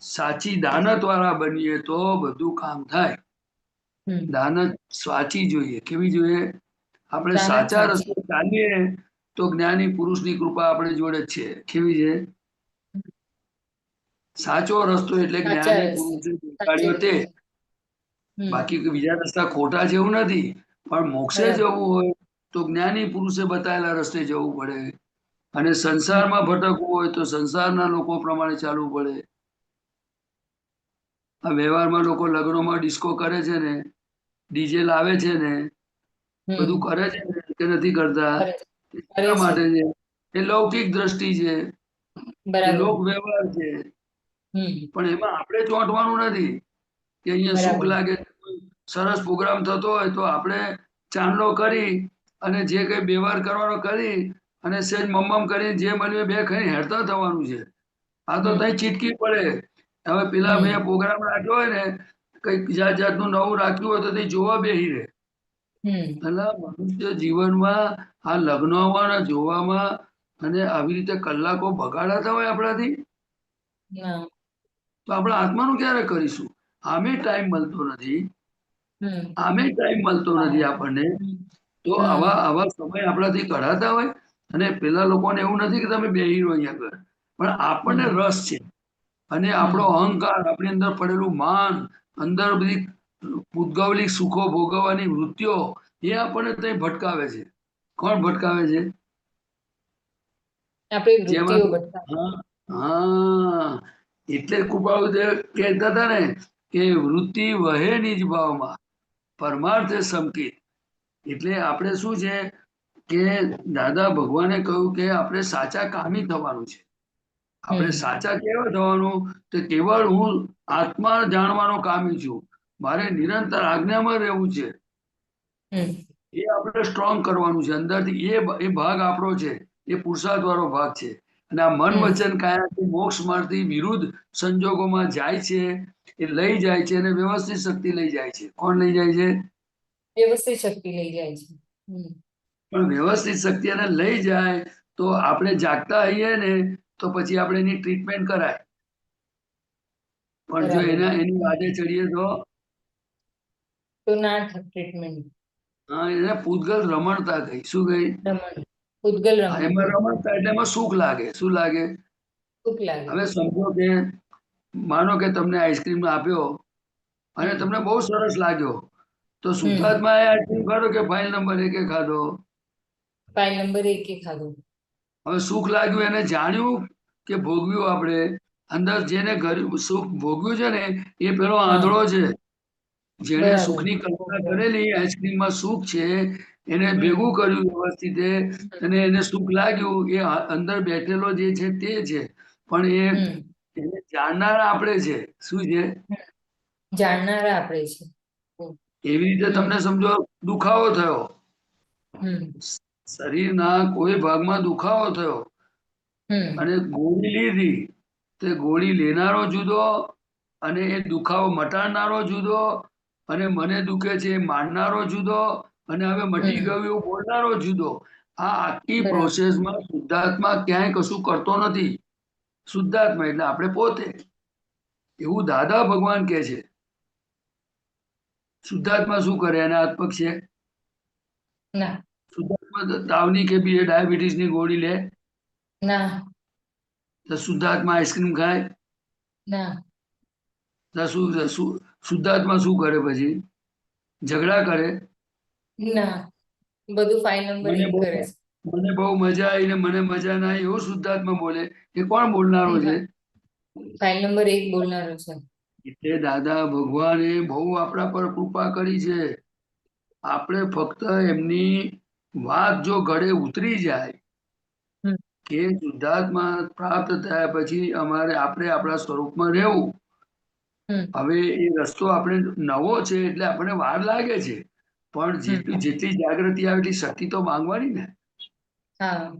સાચી દાનત વાળા બનીએ તો બધું કામ થાય. હમ દાનત સાચી જોઈએ. કેવી જોઈએ? આપણે દાનત સાચા સાચી. રસ્તે ચાલીએ તો જ્ઞાની પુરુષની કૃપા આપણે જોડે જ છે. કેવી છે? સાચો રસ્તો એટલે સાચા જ્ઞાની રસ્તે પુરુષે સાચે દેખાડ્યો તે. રસ્તે. બાકી કે બીજા રસ્તા ખોટા છે એવું નથી, પણ મોક્ષે બરાબર. જવું હોય તો જ્ઞાની પુરુષે બતાવેલા રસ્તે જવું પડે. અને હમ સંસારમાં ભટકવું હોય તો સંસારના લોકો પ્રમાણે ચાલવું પડે. આ વ્યવહારમાં લોકો લગ્નોમાં ડિસ્કો કરે છે ને, ડીજે લાવે છે ને, બધું હમ કરે છે ને કે નથી કરતા? કરે કરે એટલા છે. માટે છે. એ લૌકિક દ્રષ્ટિ છે, એ બરાબર. લોક વ્યવહાર છે. હમ પણ એમાં આપણે ચોંટવાનું નથી કે અહીંયા સુખ બરાબર. લાગે. સરસ પ્રોગ્રામ થતો હોય તો આપણે ચાંદલો કરી અને જે કઈ વ્યવહાર કરવાનો કરી અને સેજ મમ્મમ કરી જે મળ્યું બે ખાઈ હેરતા થવાનું છે. આ તો તઈ હમ ચીટકી પડે. હવે પેલા મેં હમ પ્રોગ્રામ રાખ્યો હોય ને, કઈક જાત જાતનું નવું રાખ્યું હોય તો તે જોવા બેહી રહે. હમ એટલે મનુષ્ય જીવનમાં આ લગ્નોમાં જોવામાં અને આવી રીતે કલાકો બગાડાતા હોય આપણાથી, ના. તો આપણે આત્માનું ક્યારે કરીશું? આમે ટાઈમ મળતો નથી, હમ આમે ટાઈમ મળતો નથી આપણને. તો આવા હમ આવા સમય આપણાથી કઢાતા હોય. અને પેલા લોકોને એવું નથી કે તમે બેહી રહો અહીંયા આગળ, પણ આપણને હમ રસ છે. અને આપણો હમ અહંકાર, આપણી અંદર પડેલું માન, અંદર બધી ભૂતગૌલિક સુખો ભોગવવાની વૃત્તિઓ, એ આપણને ત્યાં ભટકાવે છે. કોણ ભટકાવે છે? આપણી જેમાં વૃત્તિઓ ભટકાવે. હા હા, એટલે કૃપાળુદેવ કહેતા હતા ને કે વૃત્તિ વહે નિજ ભાવમાં, પરમાર્થે સંકિત. એટલે આપણે શું છે કે દાદા ભગવાને કહ્યું કે આપણે સાચા કામી થવાનું છે. આપણે હમ સાચા કેવા થવાનું? તો કેવળ હું આત્મા જાણવાનો કામી છું, મારે નિરંતર આજ્ઞામાં રહેવું છે. હમ એ આપણે સ્ટ્રોંગ કરવાનું છે અંદરથી. એ ભાગ આપણો છે, એ પુરુષાર્થ વાળો ભાગ છે. અને આ મન હમ વચન કાયાથી મોક્ષ માર્ગથી વિરુદ્ધ સંજોગોમાં જાય છે, એ લઈ જાય છે અને વ્યવસ્થિત શક્તિ લઈ જાય છે. કોણ લઈ જાય છે? વ્યવસ્થિત શક્તિ લઈ જાય છે. હમ પણ વ્યવસ્થિત શક્તિ એને લઈ જાય તો આપણે જાગતા હઈએ ને તો પછી આપણે એની ટ્રીટમેન્ટ કરાય. પણ જો બરાબર. એની વાદે ચડીએ તો ના ટ્રીટમેન્ટ. હા, એને પૂતગલ રમણતા કહી. શું કહી? રમણ. પૂતગલ હા, રમણ. એમાં રમણતા એટલે એમાં સુખ લાગે. શું લાગે? સુખ લાગે. હવે સમજો કે માનો કે તમને આઈસ્ક્રીમ આપ્યો અને હમ તમને બહુ સરસ લાગ્યો, તો હમ શુદ્ધાત્મા એ આઈસ્ક્રીમ ખાધો કે ફાઇલ નંબર 1 ખાધો? ફાઇલ નંબર 1 ખાધો. હવે સુખ લાગ્યું એને જાણ્યું કે ભોગવ્યું? આપણે અંદર જેને સુખ ભોગવ્યું છે ને એ પેલો હા આંધળો છે. જેને બરાબર. સુખની કલ્પના ઓકે. કરેલી આઈસ્ક્રીમમાં સુખ છે, એને ભેગું હમ કર્યું વ્યવસ્થિત અને એને સુખ લાગ્યું. એ અંદર બેઠેલો જે છે તે છે, પણ હમ એને જાણનારા આપણે છે. શું છે? જાણનારા આપણે છે. એવી રીતે હમ તમને સમજો દુખાવો થયો, હમ શરીરના કોઈ ભાગમાં દુખાવો થયો હમ અને ગોળી લીધી, તે ગોળી લેનારો જુદો અને એ દુખાવો મટાડનારો જુદો, અને મને દુખે છે એ માનનારો જુદો, અને હવે મટી હમ ગયું એવું બોલનારો જુદો. આ આખી બરાબર. પ્રોસેસમાં શુદ્ધાત્મા ક્યાંય કશું કરતો નથી. શુદ્ધાત્મા એટલે આપણે પોતે, એવું દાદા ભગવાન કહે છે. શુદ્ધાત્મા શું કરે? એના આત્મક છે. ના શુદ્ધાત્મા તાવની કે બી ડાયાબિટીસની ગોળી લે? ના તો શુદ્ધાત્મા આઈસ્ક્રીમ ખાય? ના તો શુદ્ધાત્મા શું કરે? પછી ઝઘડા કરે? ના બધું ફાઇલ નંબર મને 1 બહુ કરે મને બહુ મજા આવી ને મને મજા ના આવી એવું શુદ્ધાત્મા બોલે? એ કોણ બોલનારો છે. છે? ફાઇલ નંબર 1 બોલનારો છે. એટલે દાદા ભગવાને બહુ આપણા પર કૃપા કરી છે. આપણે ફક્ત એમની વાત જો ગળે ઉતરી જાય હમ કે શુદ્ધાત્મા પ્રાપ્ત થયા પછી આપણે આપણા સ્વરૂપમાં રહેવું, હમ હવે એ રસ્તો આપણે નવો છે એટલે આપણને વાર લાગે છે, પણ જેટલી જાગૃતિ આવે એટલી શક્તિ તો માંગવાની ને. હા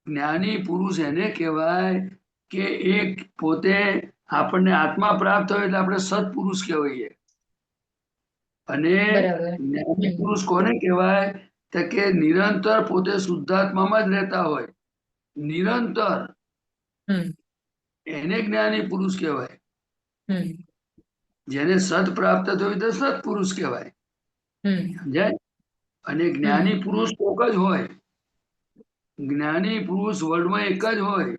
જ્ઞાની પુરુષ એને કહેવાય કે એક પોતે આપણને આત્મા પ્રાપ્ત હોય એટલે આપણે સત્પુરુષ કહેવાય. અને બરાબર. જ્ઞાની હમ પુરુષ કોને કહેવાય? તો કે નિરંતર પોતે શુદ્ધાત્મામાં જ રહેતા હોય, નિરંતર, હમ એને જ્ઞાની પુરુષ કહેવાય. હમ જેને સત પ્રાપ્ત થયું તો સત્પુરુષ કહેવાય. હમ સમજાય? અને જ્ઞાની પુરુષ કોક જ હોય. જ્ઞાની પુરુષ વર્લ્ડમાં એક જ હોય.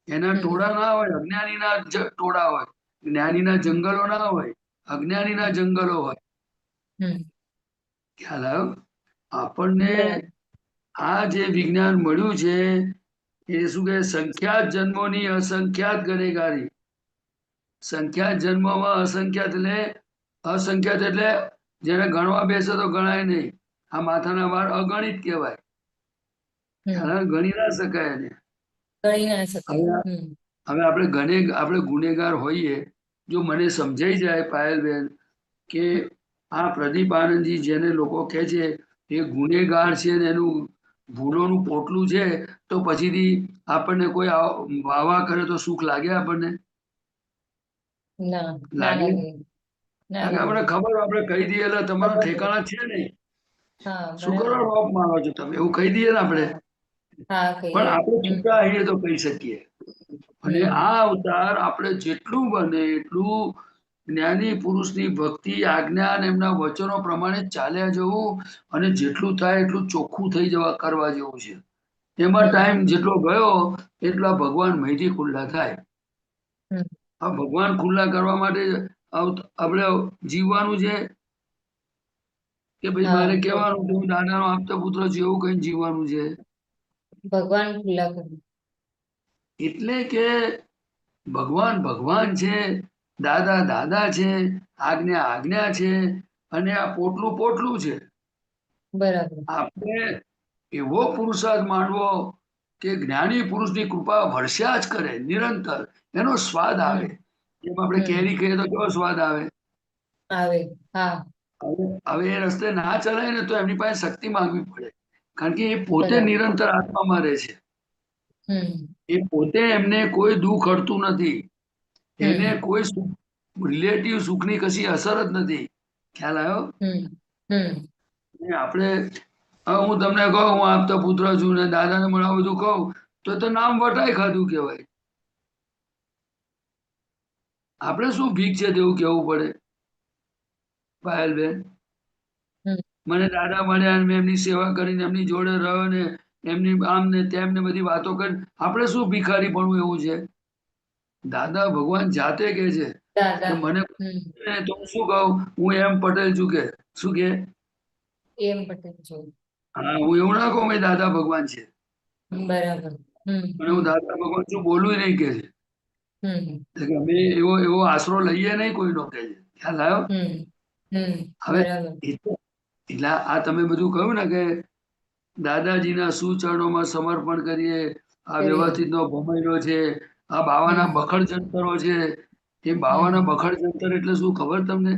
એના ટોળા ના હોય, અજ્ઞાનીના ટોળા હોય. જ્ઞાનીના જંગલો ના હોય, અજ્ઞાનીના જંગલો હોય. હમ ખ્યાલ આવ્યો? આપણને બરાબર. આ જે વિજ્ઞાન મળ્યું છે એ શું કે સંખ્યાત જન્મોની અસંખ્યાત ગુનેગારી. સંખ્યાત જન્મોમાં અસંખ્યાત એટલે જેને ગણવા બેસે તો ગણાય નહીં. આ માથાના વાળ અગણિત કહેવાય. હમ ગણી ના શકાય એને. ગણી ના શકાય. હવે હવે આપણે ગુનેગાર હોઈએ, જો મને સમજાઈ જાય પાયલબેન કે આ પ્રદીપ આનંદજી જેને લોકો કહે છે એ ગુનેગાર છે ને એનું ભૂલોનું પોટલું છે, તો પછીથી આપણને કોઈ વાવા કરે તો સુખ લાગે આપણને? ના ના લાગે? લાગે. ના કારણ કે આપણે લાગે. ખબર આપણે કહી દઈએ એટલે તમારા ઠેકાણા છે નહીં. હા શું કરો બરાબર. રોપ મારો છો તમે? એવું કહી દઈએ ને આપણે. હા પણ કહીએ. આપણે છૂટા આવીએ તો કહી શકીએ. અને હમ આ અવતાર આપણે જેટલું બને એટલું જ્ઞાની પુરુષની ભક્તિ, આજ્ઞા અને એમના વચનો પ્રમાણે ચાલ્યા જવું, અને જેટલું થાય એટલું ચોખ્ખું થઈ જવા કરવા જેવું છે. એમાં ટાઈમ જેટલો ગયો એટલા ભગવાન મહીથી ખુલ્લા થાય. હમ આ ભગવાન ખુલ્લા કરવા માટે આપણે જીવવાનું છે કે ભાઈ હા મારે કહેવાનું કે હું દાદાનો આપતો પુત્ર જેવું કઈ જીવવાનું છે? ભગવાન ખુલ્લા કરે. એટલે કે ભગવાન ભગવાન છે, દાદા દાદા છે, આજ્ઞા આજ્ઞા છે, અને આ પોટલું પોટલું છે. બરાબર. આપણે એવો પુરુષાર્થ માનવો કે જ્ઞાની પુરુષની કૃપા વર્ષ્યા જ કરે નિરંતર, એનો સ્વાદ આવે. જેમ આપણે કેરી ખાઈએ તો કેવો સ્વાદ આવે? આવે. હા હવે એ રસ્તે ના ચલાય ને તો એમની પાસે શક્તિ માંગવી પડે, કારણ કે એ પોતે બરાબર. નિરંતર આત્મામાં રહે છે. હમ એ પોતે એમને કોઈ દુઃખ અડતું નથી, એને હમ કોઈ રિલેટિવ સુખની કશી અસર જ નથી. ખ્યાલ આવ્યો? હમ હમ આપણે હું તમને કહું હું આપતો પુત્ર છું ને દાદાને મને આ બધું કહું તો નામ વટાઈ ખાધું કહેવાય. આપણે શું ભીખ છે તેવું કેવું પડે? પાયલબેન, હમ મને દાદા મળ્યા અને મેં એમની સેવા કરીને એમની જોડે રહ્યો ને એમની આમ ને તેમ ને બધી વાતો કરી, આપણે શું ભિખારી પણ એવું છે? દાદા ભગવાન જાતે કે છે કે દાદા. મને તો હું શું કહું, હું એમ પટેલ છું કે શું કે? એમ પટેલ છો. હા, હું એવું ના કહું મેં દાદા ભગવાન છે, બરાબર. અને હું દાદા ભગવાન છું બોલું નહીં કે છે. હમ એટલે અમે એવો આશરો લઈએ નહીં કોઈનો, કે છે. ખ્યાલ આવ્યો? હવે બરાબર. એટલે આ તમે બધું કહ્યું ને કે દાદાજીના સુચરણોમાં સમર્પણ કરીએ, આ વ્યવસ્થિતનો ભમાયલો છે, આ બાવાના બખડ જંતરો છે. એ બાવાના બખડ જંતર એટલે શું ખબર તમને?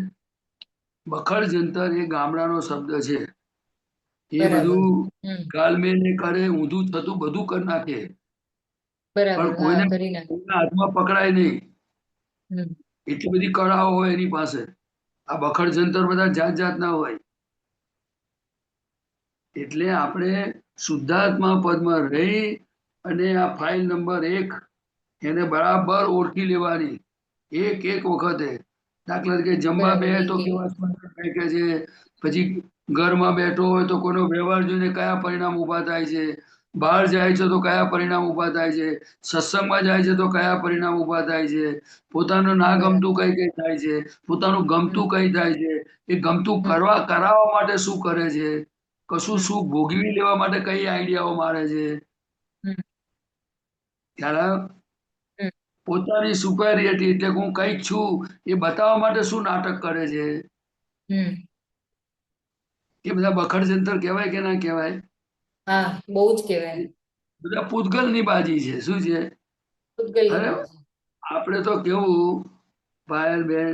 બખડ જંતર એ ગામડાનો શબ્દ છે. એ બરાબર. બધું હમ ગાલમેલ ને કરે, ઊંધું થતું બધું કરી નાખે, બરાબર. પણ હા કોઈના કરી નાખે. હાથમાં પકડાય નહીં. હમ એટલી બધી કળાઓ હોય એની પાસે. આ બખડ જંતર બધા જાત જાતના હોય. એટલે આપણે શુદ્ધાત્મા પદમાં રહી અને આ ફાઇલ નંબર 1 એને બરાબર ઓળખી લેવાની, એક એક વખતે. દાખલા તરીકે જમવા બરાબર. બે તો એક કેવા કે છે, પછી ઘરમાં બેઠો હોય તો કોઈનો વ્યવહાર જોઈને કયા પરિણામ ઊભા થાય છે, બહાર જાય છે તો કયા પરિણામ ઊભા થાય છે, સત્સંગમાં જાય છે તો કયા પરિણામ ઊભા થાય છે, પોતાનું ના ગમતું કઈ કઈ થાય છે, પોતાનું ગમતું કઈ થાય છે, એ ગમતું કરાવવા માટે શું કરે છે, કશું સુખ ભોગવી લેવા માટે કઈ આઈડિયાઓ મારે છે. ખ્યાલ આવ્યો? પોતાની સુપેરિયરિટી એટલે હું કઈક છું એ બતાવવા માટે શું નાટક કરે છે. એ બધા બખડ જંતર કહેવાય કે ના કહેવાય? હા બહુ જ કહેવાય. બધા પૂતગલની બાજી છે. શું છે? પૂતગલની અરે બાજી. આપણે તો કેવું પાયલ બેન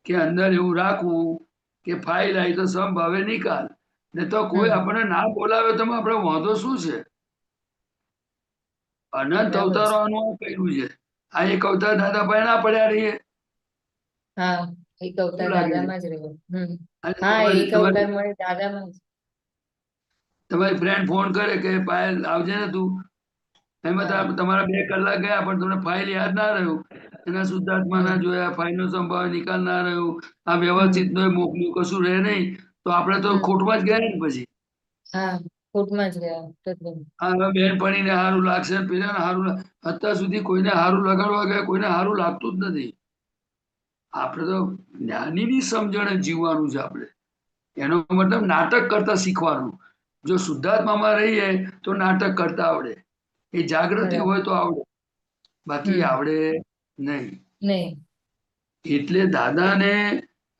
કે અંદર એવું રાખવું કે ફાઇલ આવી તો સમભાવે નિકાલ, ને તો કોઈ આપણને ના બોલાવે તો આપણે વાંધો શું છે? અનંત બરાબર છે. અવતારો આનું કર્યું છે. આ એક અવતાર દાદા ભાઈ ના પડ્યા રહીએ. હા, એક શું અવતાર લાગે છે? દાદામાં જ રહ્યો. અને હા, એક અવતાર તમારી મળે દાદામાં જ. તમારી ફ્રેન્ડ ફોન કરે કે પાયલ આવજે ને તું, એમાં હા તમારા 2 કલાક ગયા પણ તમને ફાઇલ યાદ ના રહ્યું, એના શુદ્ધાત્મા ના હમ જોયા, ફાઇલ નો સંભાવ નિકાલ ના રહ્યું, આ હમ વ્યવસ્થિત નો મોકલ્યું, કશું રહે નહીં, તો આપણે તો હમ ખોટમાં જ ગયા ને પછી. હા, ખોટમાં જ ગયા તદ્દન. આ બેનપણીને સારું લાગશે, પેલાને સારું અત્યાર સુધી કોઈને સારું લગાડવા ગયા કોઈને સારું લાગતું જ નથી. આપણે તો જ્ઞાનીની સમજણે જીવવાનું છે. આપણે એનો મતલબ નાટક કરતા શીખવાનું. જો શુદ્ધાત્મામાં રહીએ તો નાટક કરતા આવડે, એ જાગૃતિ બરાબર. હોય તો આવડે, બાકી આવડે નહીં. નહીં. એટલે દાદાને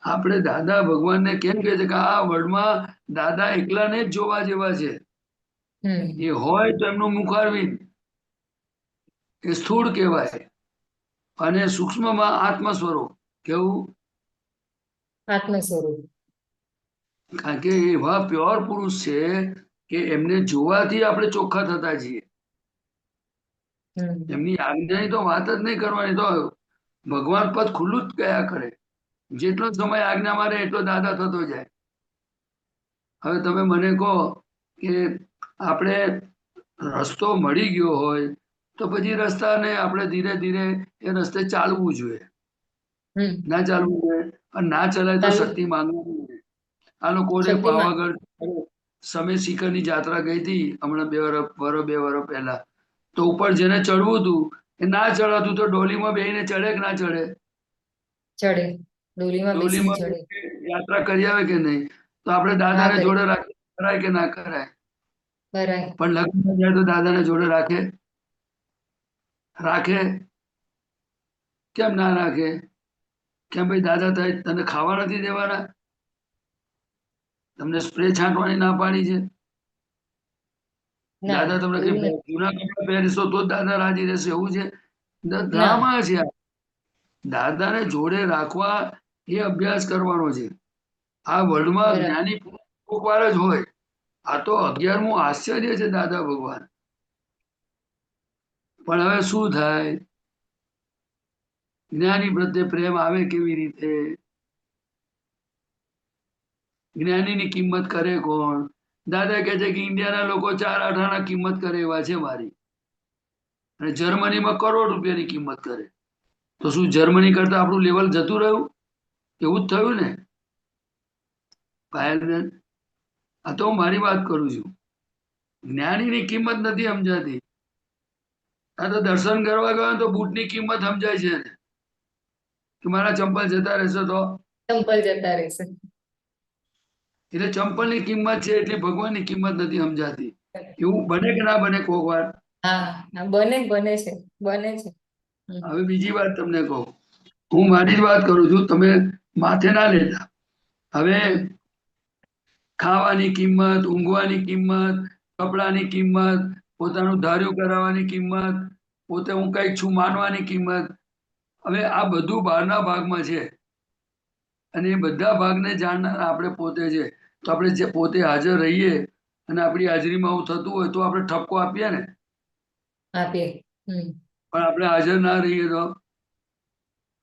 આપણે દાદા ભગવાનને કેમ કહે છે કે આ વર્લ્ડમાં દાદા એકલાને જ જોવા જેવા છે. એ હોય તો એમનું મુખારવિંદ એ સ્થૂળ કહેવાય, અને સૂક્ષ્મમાં આત્મ સ્વરૂપ કેવું, આત્મ સ્વરૂપ. કારણ કે એવા પ્યોર પુરુષ છે કે એમને જોવાથી આપણે ચોખ્ખા થતા છીએ. એમની આજ્ઞાની તો વાત જ નહીં કરવાની, તો ભગવાન પદ ખુલ્લું જ કયા કરે. જેટલો સમય આજ્ઞામાં રહે એટલો દાદા થતો જાય. હવે તમે મને કહો કે આપણે રસ્તો મળી ગયો હોય તો પછી રસ્તાને આપણે ધીરે ધીરે એ રસ્તે ચાલવું જોઈએ. ના ચાલવું જોઈએ, અને ના ચલાય તો શક્તિ માંગવું જોઈએ. આ લોકોને શક્તિમાં. પાવાગઢ સમય શિખરની જાત્રા ગઈ હતી હમણાં 2 વર્ષ પહેલા, તો ઉપર જેને ચડવું હતું એ ના ચડાતું તો ડોલીમાં બેહીને ચડે કે ના ચડે? ચડે. ડોલીમાં બેસીને ડોલીમાં ચડે. યાત્રા કરી આવે કે નહીં? તો આપણે હા, દાદાને કરી. જોડે રાખી કરાય કે ના કરાય? કરાય. પણ લગ્ન જાય તો દાદાને જોડે રાખે? રાખે? કેમ ના રાખે? કેમ ભાઈ દાદા થાય તને ખાવા નથી દેવાના? તમને સ્પ્રે છાંટવાની ના પાડી છે? ના, દાદા તમને એવું નથી. જૂના કપડા પહેરીશો તો જ દાદા રાજી રહેશે એવું છે? ના. ડ્રામા છે આ. દાદાને જોડે રાખવા એ અભ્યાસ કરવાનો છે. આ વર્લ્ડમાં બરાબર. જ્ઞાની કોક વાર જ હોય. આ તો 11મું આશ્ચર્ય છે દાદા ભગવાન. પણ હવે શું થાય? જ્ઞાની પ્રત્યે પ્રેમ આવે કેવી રીતે? જ્ઞાનીની કિંમત કરે કોણ? દાદા કહે છે કે ઇન્ડિયાના લોકો 4 આઠાના કિંમત કરે એવા છે મારી, અને જર્મનીમાં કરોડ રૂપિયાની કિંમત કરે. તો શું જર્મની કરતા આપણું લેવલ જતું રહ્યું? એવું જ થયું ને પાયલબેન? આ તો હું મારી વાત કરું છું. જ્ઞાનીની કિંમત નથી સમજાતી. આ તો દર્શન કરવા ગયો તો બૂટની કિંમત સમજાય છે એને, કે મારા ચંપલ જતા રહેશે તો. ચંપલ જતા રહેશે. એટલે ચંપલની કિંમત છે એટલી ભગવાનની કિંમત નથી સમજાતી. એવું બને કે ના બને કોક વાર? હા, બને છે. બને છે. હવે બીજી વાત તમને કહું, હું મારી જ વાત કરું છું, તમે માથે ના લેતા. હવે ખાવાની કિંમત, ઊંઘવાની કિંમત, કપડાની કિંમત, પોતાનું ધાર્યું કરાવવાની કિંમત, પોતે હું કઈક છું માનવાની કિંમત, હવે આ બધું બહારના ભાગમાં છે. અને એ બધા ભાગને જાણનાર આપણે પોતે છે. તો આપણે જે પોતે હાજર રહીએ અને આપણી હાજરીમાં આવું થતું હોય તો આપણે ઠપકો આપીએ ને. આપીએ. પણ આપણે હાજર ના રહીએ તો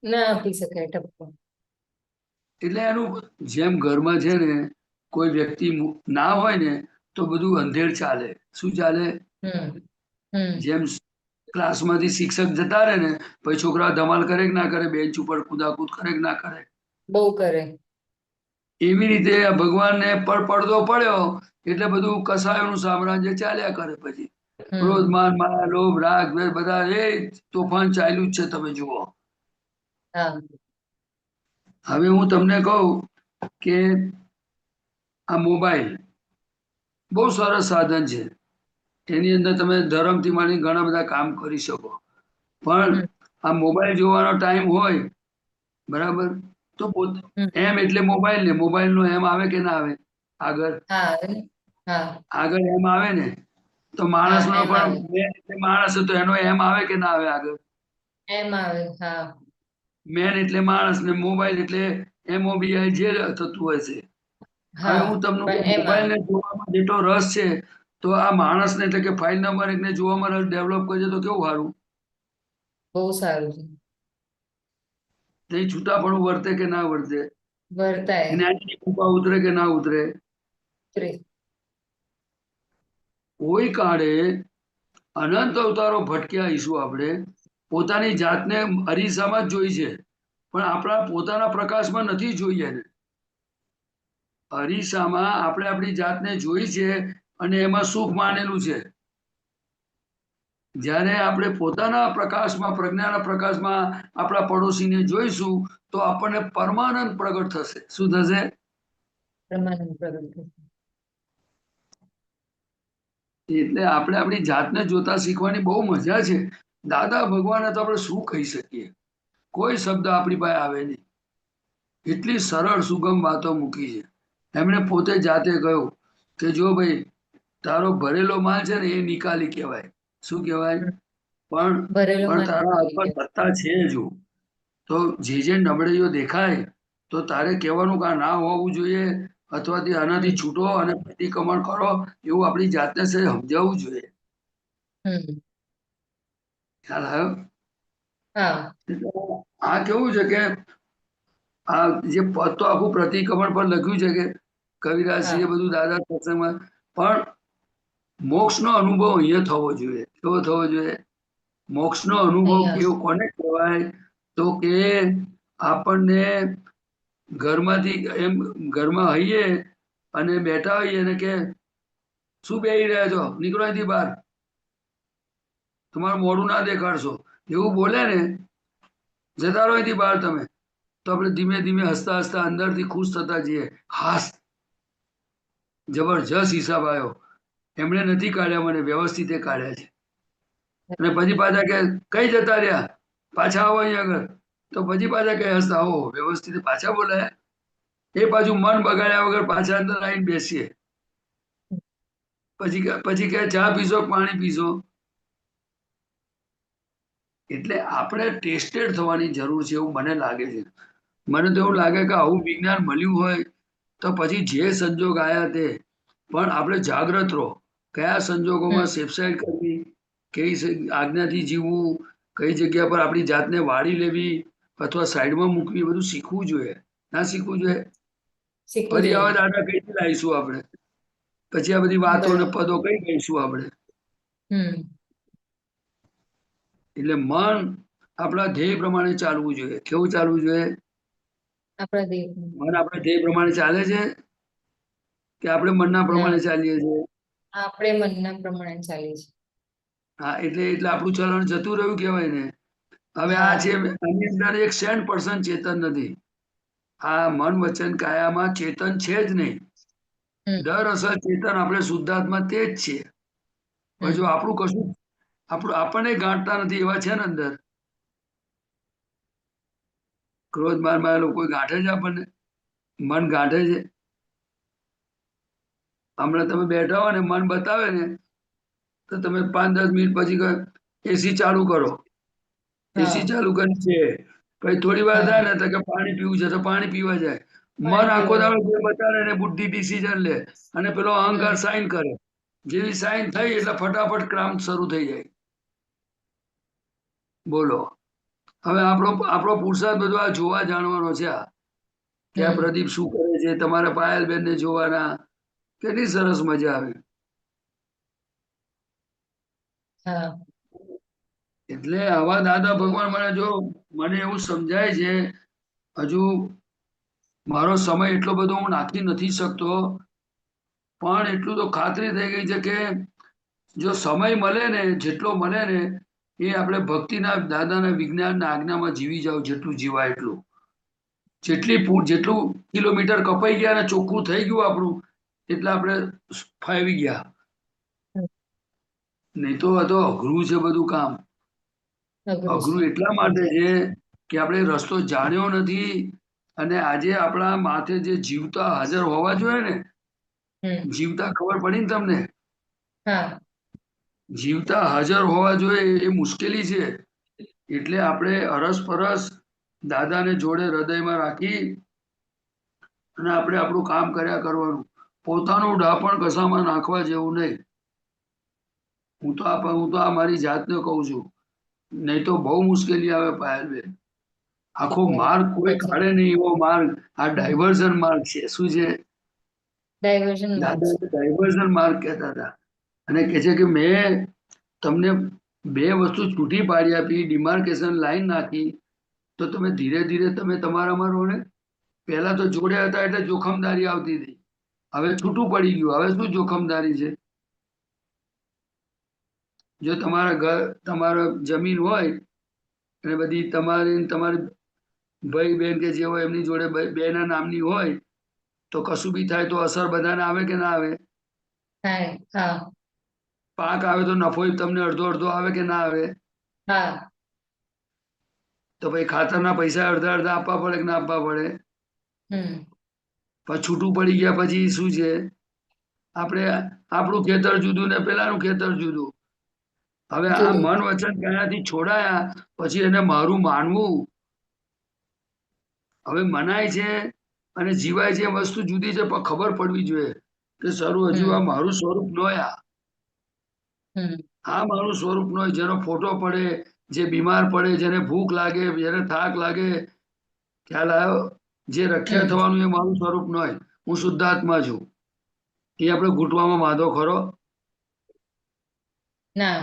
ના આપી શકાય ઠપકો. એટલે એનું જેમ ઘરમાં છે ને કોઈ વ્યક્તિ ના હોય ને તો બધું અંધેર ચાલે. શું ચાલે? જેમ ક્લાસમાંથી શિક્ષક જતા રહે ને પછી છોકરા ધમાલ કરે કે ના કરે, બેન્ચ ઉપર કુદાકૂદ કરે કે ના કરે? બહુ કરે. એવી રીતે ભગવાનને પડદો પડ્યો એટલે બધું કસાયોનું સામ્રાજ્ય ચાલ્યા કરે. પછી ક્રોધ, માન, માયા, લોભ, રાગ, દ્વેષ બધા એ તોફાન ચાલ્યું જ છે. તમે જુઓ. હવે હું તમને કહું કે આ મોબાઈલ બહુ સરસ સાધન છે. એની અંદર તમે ધર્મથી માંડી ઘણા બધા કામ કરી શકો. પણ આ મોબાઈલ જોવાનો ટાઈમ હોય બરાબર, તો એમ એટલે મોબાઈલ ને મોબાઈલ નો એમ આવે કે ના આવે? આગળ એમ આવે ને, તો માણસ નો એમ આવે. પણ માણસ તો એનો એમ આવે કે ના આવે? આગળ એમ આવે. મેન એટલે માણસ ને મોબાઈલ એટલે MOBI જે થતું હોય છે. હવે હા હું તમને પણ એમાં મોબાઈલ ને જોવામાં જેટલો રસ છે તો આ માણસને એટલે કે ફાઇલ નંબર એકને જોવામાં રસ ડેવલપ કરજો તો કેવું સારું. બહુ સારું છે. નહીં છૂટાપણું વર્તે કે ના વર્તે, વર્તાય જ્ઞાનની કૃપા ઉતરે કે ના ઉતરે. ઉતરે. કોઈ કાળે અનંત અવતારો ભટક્યા આવીશું આપણે, પોતાની જાતને અરીસામાં જ જોઈ છે પણ આપણા પોતાના પ્રકાશમાં નથી જોઈ એને. અરીસામાં આપણે આપણી જાતને જોઈ છે અને એમાં સુખ માનેલું છે. જ્યારે આપણે પોતાના પ્રકાશમાં, પ્રજ્ઞાના પ્રકાશમાં આપણા પડોશીને જોઈશું તો આપણને પરમાનંદ પ્રગટ થશે. શું થશે? પરમાનંદ પ્રગટ થશે. એટલે આપણે આપણી જાતને જોતા શીખવાની બહુ મજા છે. દાદા ભગવાને તો આપણે શું કહી શકીએ, કોઈ શબ્દ આપણી પાસે આવે નહીં. એટલી સરળ સુગમ વાતો મૂકી છે. એમણે પોતે જાતે કહ્યું કે જો ભાઈ તારો ભરેલો માલ છે ને એ નિકાલી કહેવાય. શું કહેવાય? પણ ભરેલો પણ માલ તારા નીકળી હાથમાં ગયો. સત્તા છે જો, તો જે નબળીઓ દેખાય તો તારે કહેવાનું કે આ ના હોવું જોઈએ અથવા તે આનાથી છૂટો અને પ્રતિક્રમણ કરો, એવું આપણી જાતને સમજાવવું જોઈએ. હમ ખ્યાલ આવ્યો? હા એટલે આ કેવું છે કે આ જે પદ તો આખું પ્રતિક્રમણ પર લખ્યું છે કે કવિરાજસિંહે બધું દાદા સત્સંગમાં, પણ મોક્ષનો અનુભવ અહીંયા થવો જોઈએ. કેવો થવો જોઈએ? મોક્ષનો અનુભવ અહીંયા કેવો કોને કહેવાય? તો કે આપણને ઘરમાંથી એમ ઘરમાં હઈએ અને બેઠા હોઈએ અને કે શું બેહી રહ્યા છો, નીકળો અહીંથી બહાર, તમારું મોઢું ના દેખાડશો, એવું બોલે ને, જતા રહો અહીંથી બહાર તમે, તો આપણે ધીમે ધીમે હસતા હસતા અંદરથી ખુશ થતા જઈએ. હાસ, જબરજસ્ત હિસાબ આવ્યો, એમણે નથી કાઢ્યા, મને વ્યવસ્થિત કાઢ્યા છે. અને પછી પાછા કે કઈ જતા રહ્યા, પાછા આવો અહીંયા આગળ, તો પછી પાછા કઈ હસતા આવો વ્યવસ્થિત પાછા બોલાયા. એ પાછું મન બગાડ્યા વગર પાછા અંદર આવીને બેસીએ. પછી કે ચા પીશો પાણી પીશો. એટલે આપણે ટેસ્ટેડ થવાની જરૂર છે એવું મને લાગે છે. મને તો એવું લાગે કે આવું વિજ્ઞાન મળ્યું હોય તો પછી જે સંજોગ આયા તે, પણ આપણે જાગ્રત રહો. કયા સંજોગોમાં સેફસાઇડ કરવી, કઈ આજ્ઞાથી જીવવું, કઈ જગ્યા પર આપણી જાતને વાળી લેવી અથવા સાઈડમાં મૂકવી, બધું શીખવું જોઈએ. ના શીખવું જોઈએ? શીખવું ફરી આવા જોઈએ. દાદા કઈથી લાવીશું આપણે? પછી આ બધી વાતો ને બરાબર. પદો કઈ કહીશું આપણે? હમ એટલે મન આપણા ધ્યેય પ્રમાણે ચાલવું જોઈએ. કેવું ચાલવું જોઈએ? આપણા દેહ મન આપણા ધ્યેય પ્રમાણે ચાલે છે કે આપણે મનના ના પ્રમાણે ચાલીએ છીએ? આપણે મનના પ્રમાણે ચાલીએ છીએ. હા, એટલે આપણું ચલણ જતું રહ્યું કહેવાય ને. હવે આ છે, હા આની અંદર 1% ચેતન નથી. આ મન વચન કાયામાં ચેતન છે જ નહીં. દર અસર ચેતન આપણે શુદ્ધાત્મા તે જ છીએ. પણ જો આપણું કશું આપણને ગાંઠતા નથી એવા છે ને અંદર. ક્રોધ માર લોકો ગાંઠે છે આપણને, મન ગાંઠે છે. હમણાં તમે બેઠા હો ને મન બતાવે ને તો તમે 5-10 મિનિટ પછી એસી ચાલુ કરો, એસી હા ચાલુ કરી છે, પછી થોડી વાર થાય હા ને તો કે પાણી પીવું છે તો પાણી પીવા જાય. મન પાણી આખો પીવા દાડો જાય. જે બતાવે ને બુદ્ધિ ડિસિઝન લે અને પેલો અહંકાર સાઈન કરે. જેવી સાઈન થઈ એટલે ફટાફટ ક્રામ શરૂ થઈ જાય. બોલો, હવે આપણો પુરુષાર્થ બધો આ જોવા જાણવાનો છે. કે આ પ્રદીપ શું કરે છે, તમારા પાયલબેન ને જોવાના, કેટલી સરસ મજા આવે. હા એટલે આવા દાદા ભગવાન મને એવું સમજાય છે, હજુ મારો સમય એટલો બધો હું નાખી નથી શકતો, પણ એટલું તો ખાતરી થઈ ગઈ છે કે જો સમય મળે ને, જેટલો મળે ને એ આપણે ભક્તિના દાદાના વિજ્ઞાનના આજ્ઞામાં જીવી જાવ, જેટલું જીવાય એટલું. જેટલું કિલોમીટર કપાઈ ગયા ને ચોખ્ખું થઈ ગયું આપણું, એટલે આપણે ફાવી ગયા. નહીં તો આ તો અઘરું છે બધું કામ. અઘરું છે. અઘરું એટલા માટે છે કે આપણે રસ્તો જાણ્યો નથી. અને આજે આપણા માથે જે જીવતા હાજર હોવા જોઈએ ને, જીવતા ખબર પડી ને તમને? હા જીવતા હાજર હોવા જોઈએ એ મુશ્કેલી છે. એટલે આપણે અરસપરસ દાદાને જોડે હૃદયમાં રાખી અને આપણે આપણું કામ કર્યા કરવાનું. પોતાનું ડાપણ કશામાં નાખવા જેવું નહીં. હું તો આ મારી જાતને કહું છું, નહીં તો બહુ મુશ્કેલી આવે પાયલબેન. આખો માર્ગ કોઈ કાઢે નહીં એવો માર્ગ આ ડાયવર્ઝન માર્ગ છે. શું છે? ડાયવર્ઝન દાદા ડાયવર્ઝન માર્ગ કહેતા હતા અને કહે છે કે મેં તમને બે વસ્તુ છૂટી પાડી આપી, ડિમાર્કેશન લાઈન નાખી, તો તમે ધીરે ધીરે તમે તમારામાં રહો ને. પહેલા તો જોડે હતા એટલે જોખમદારી આવતી હતી, હવે છૂટું પડી ગયું. હવે શું જોખમદારી છે? જો તમારા ઘર તમારા જમીન હોય અને બધી તમારી ભાઈ બહેન કે જે હોય એમની જોડે બેના નામની હોય તો કશું બી થાય તો અસર બધાને આવે કે ના આવે? થાય. હા પાક આવે તો નફો તમને અડધો અડધો આવે કે ના આવે? હા તો ભાઈ ખાતરના પૈસા અડધા અડધા આપવા પડે કે ના આપવા પડે? પછી છૂટું પડી ગયા પછી શું છે? આપણે આપણું ખેતર જુદું ને પેલાનું ખેતર જુદું. હવે આ જુદું. મન વચન કયાથી છોડાયા પછી એને મારું માનવું. હવે મનાય છે અને જીવાય છે એ વસ્તુ જુદી છે, પણ ખબર પડવી જોઈએ કે સારું હજુ આ મારું સ્વરૂપ ન આ મારું સ્વરૂપ નો. જેનો ફોટો પડે, જે બીમાર પડે, જેને ભૂખ લાગે, જેને થાક લાગે, ખ્યાલ આવ્યો? જે રખ્યા થવાનું એ મારું સ્વરૂપ ન. હું શુદ્ધાત્મા છું. એ આપણે ઘૂંટવામાં વાંધો ખરો? ના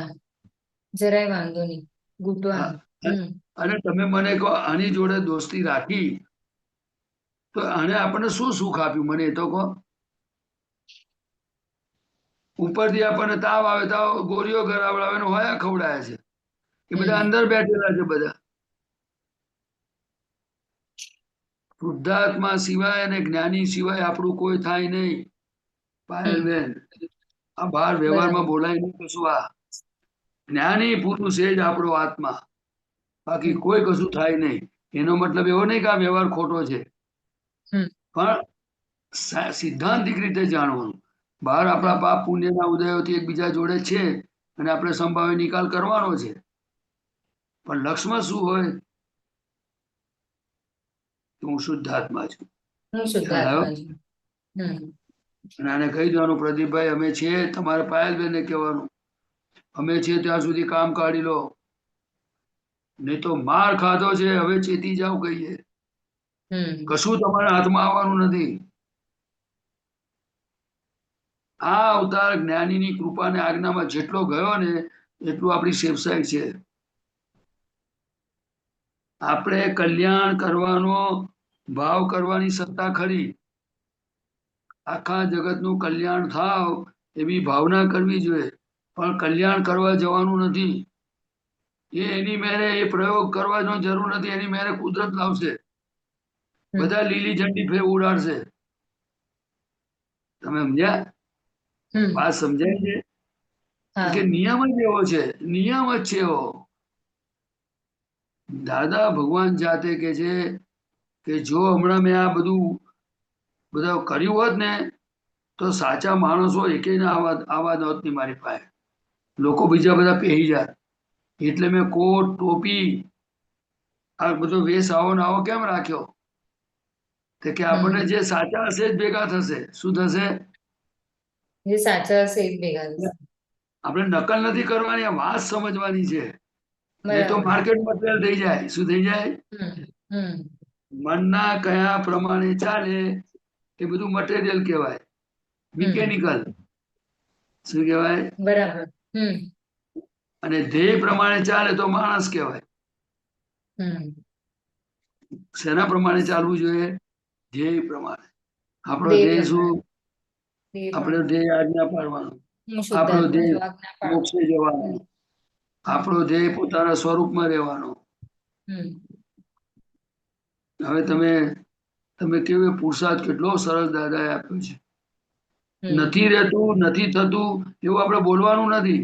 જરાય વાંધો નહીં. ઘૂંટવાનું. અને તમે મને કહો આની જોડે દોસ્તી રાખી તો આને આપણને શું સુખ આપ્યું? મને એ તો કહો. ઉપરથી આપણને તાવ આવે તો ગોળીઓ કરાવડાવે ને હોયા ખવડાવે છે. એ બધા અંદર બેઠેલા છે બધા. શુદ્ધાત્મા સિવાય અને જ્ઞાની સિવાય આપણું કોઈ થાય નહીં. પાયલબેન, આ બહાર વ્યવહારમાં બોલાય નહીં કશું. આ જ્ઞાની પુરુષ એ જ આપણો આત્મા, બાકી કોઈ કશું થાય નહીં. એનો મતલબ એવો નહીં કે આ વ્યવહાર ખોટો છે, પણ સિદ્ધાંતિક રીતે જાણવાનું. બહાર આપણા પાપ પુણ્યના ઉદયોથી એકબીજા જોડે છે અને આપણે સંભાવે નિકાલ કરવાનો છે, પણ લક્ષ્યમાં શું હોય? હું શુદ્ધાત્મા છું. અને આને કહી દેવાનું, પ્રદીપભાઈ અમે છીએ, તમારે પાયલબેનને કહેવાનું અમે છીએ ત્યાં સુધી કામ કાઢી લો, નહીં તો માર ખાધો છે, હવે ચેતી જાવ કહીએ. કશું તમારા હાથમાં આવવાનું નથી. આ અવતાર જ્ઞાનીની કૃપાને આજ્ઞામાં જેટલો ગયો ને એટલું આપણી સેવસાઈ છે. આપણે કલ્યાણ કરવાનો ભાવ કરવાની સત્તા ખરી. આખા જગતનું કલ્યાણ થાવ એવી ભાવના કરવી જોઈએ, પણ કલ્યાણ કરવા જવાનું નથી. એની મેરે એ પ્રયોગ કરવાનો જરૂર નથી. એની મેરે કુદરત લાવશે. બધા લીલી ઝંડી ફેર ઉડાડશે. તમે સમજ્યા? વાત સમજાય છે કે નિયમ જ એવો છે, નિયમ જ છે એવો. દાદા ભગવાન જાતે કે છે કે જો હમણાં મેં આ બધા કર્યું હોત ને તો સાચા માણસો એકેયને આવા હોત નહીં મારી પાસે. લોકો બીજા બધા પહેરી જાત. એટલે મેં કોટ ટોપી આ બધો વેશ આવો ને આવો કેમ રાખ્યો? તો કે આપણને જે સાચા હશે જ ભેગા થશે. શું થશે? જે સાચા હશે એ ભેગા થશે. આપણે નકલ નથી કરવાની, આ વાત સમજવાની છે. નહીં તો માર્કેટ મટીરિયલ થઈ જાય. શું થઈ જાય? મનના કયા પ્રમાણે ચાલે એ બધું મટીરિયલ કહેવાય, મિકેનિકલ. શું કહેવાય? બરાબર. અને ધ્યેય પ્રમાણે ચાલે તો માણસ કહેવાય. શેના પ્રમાણે ચાલવું જોઈએ? ધ્યેય પ્રમાણે. આપણો ધ્યેય શું? આપણો ધ્યેય આજ્ઞા પાડવાનો. આપણો ધ્યેય મોક્ષે જવાનો. આપણો ધ્યેય પોતાના સ્વરૂપમાં રહેવાનો. હવે તમે કેવું પુરુષાર્થ કેટલો સરસ દાદાએ આપ્યો છે. નથી રહેતું, નથી થતું એવું આપણે બોલવાનું નથી,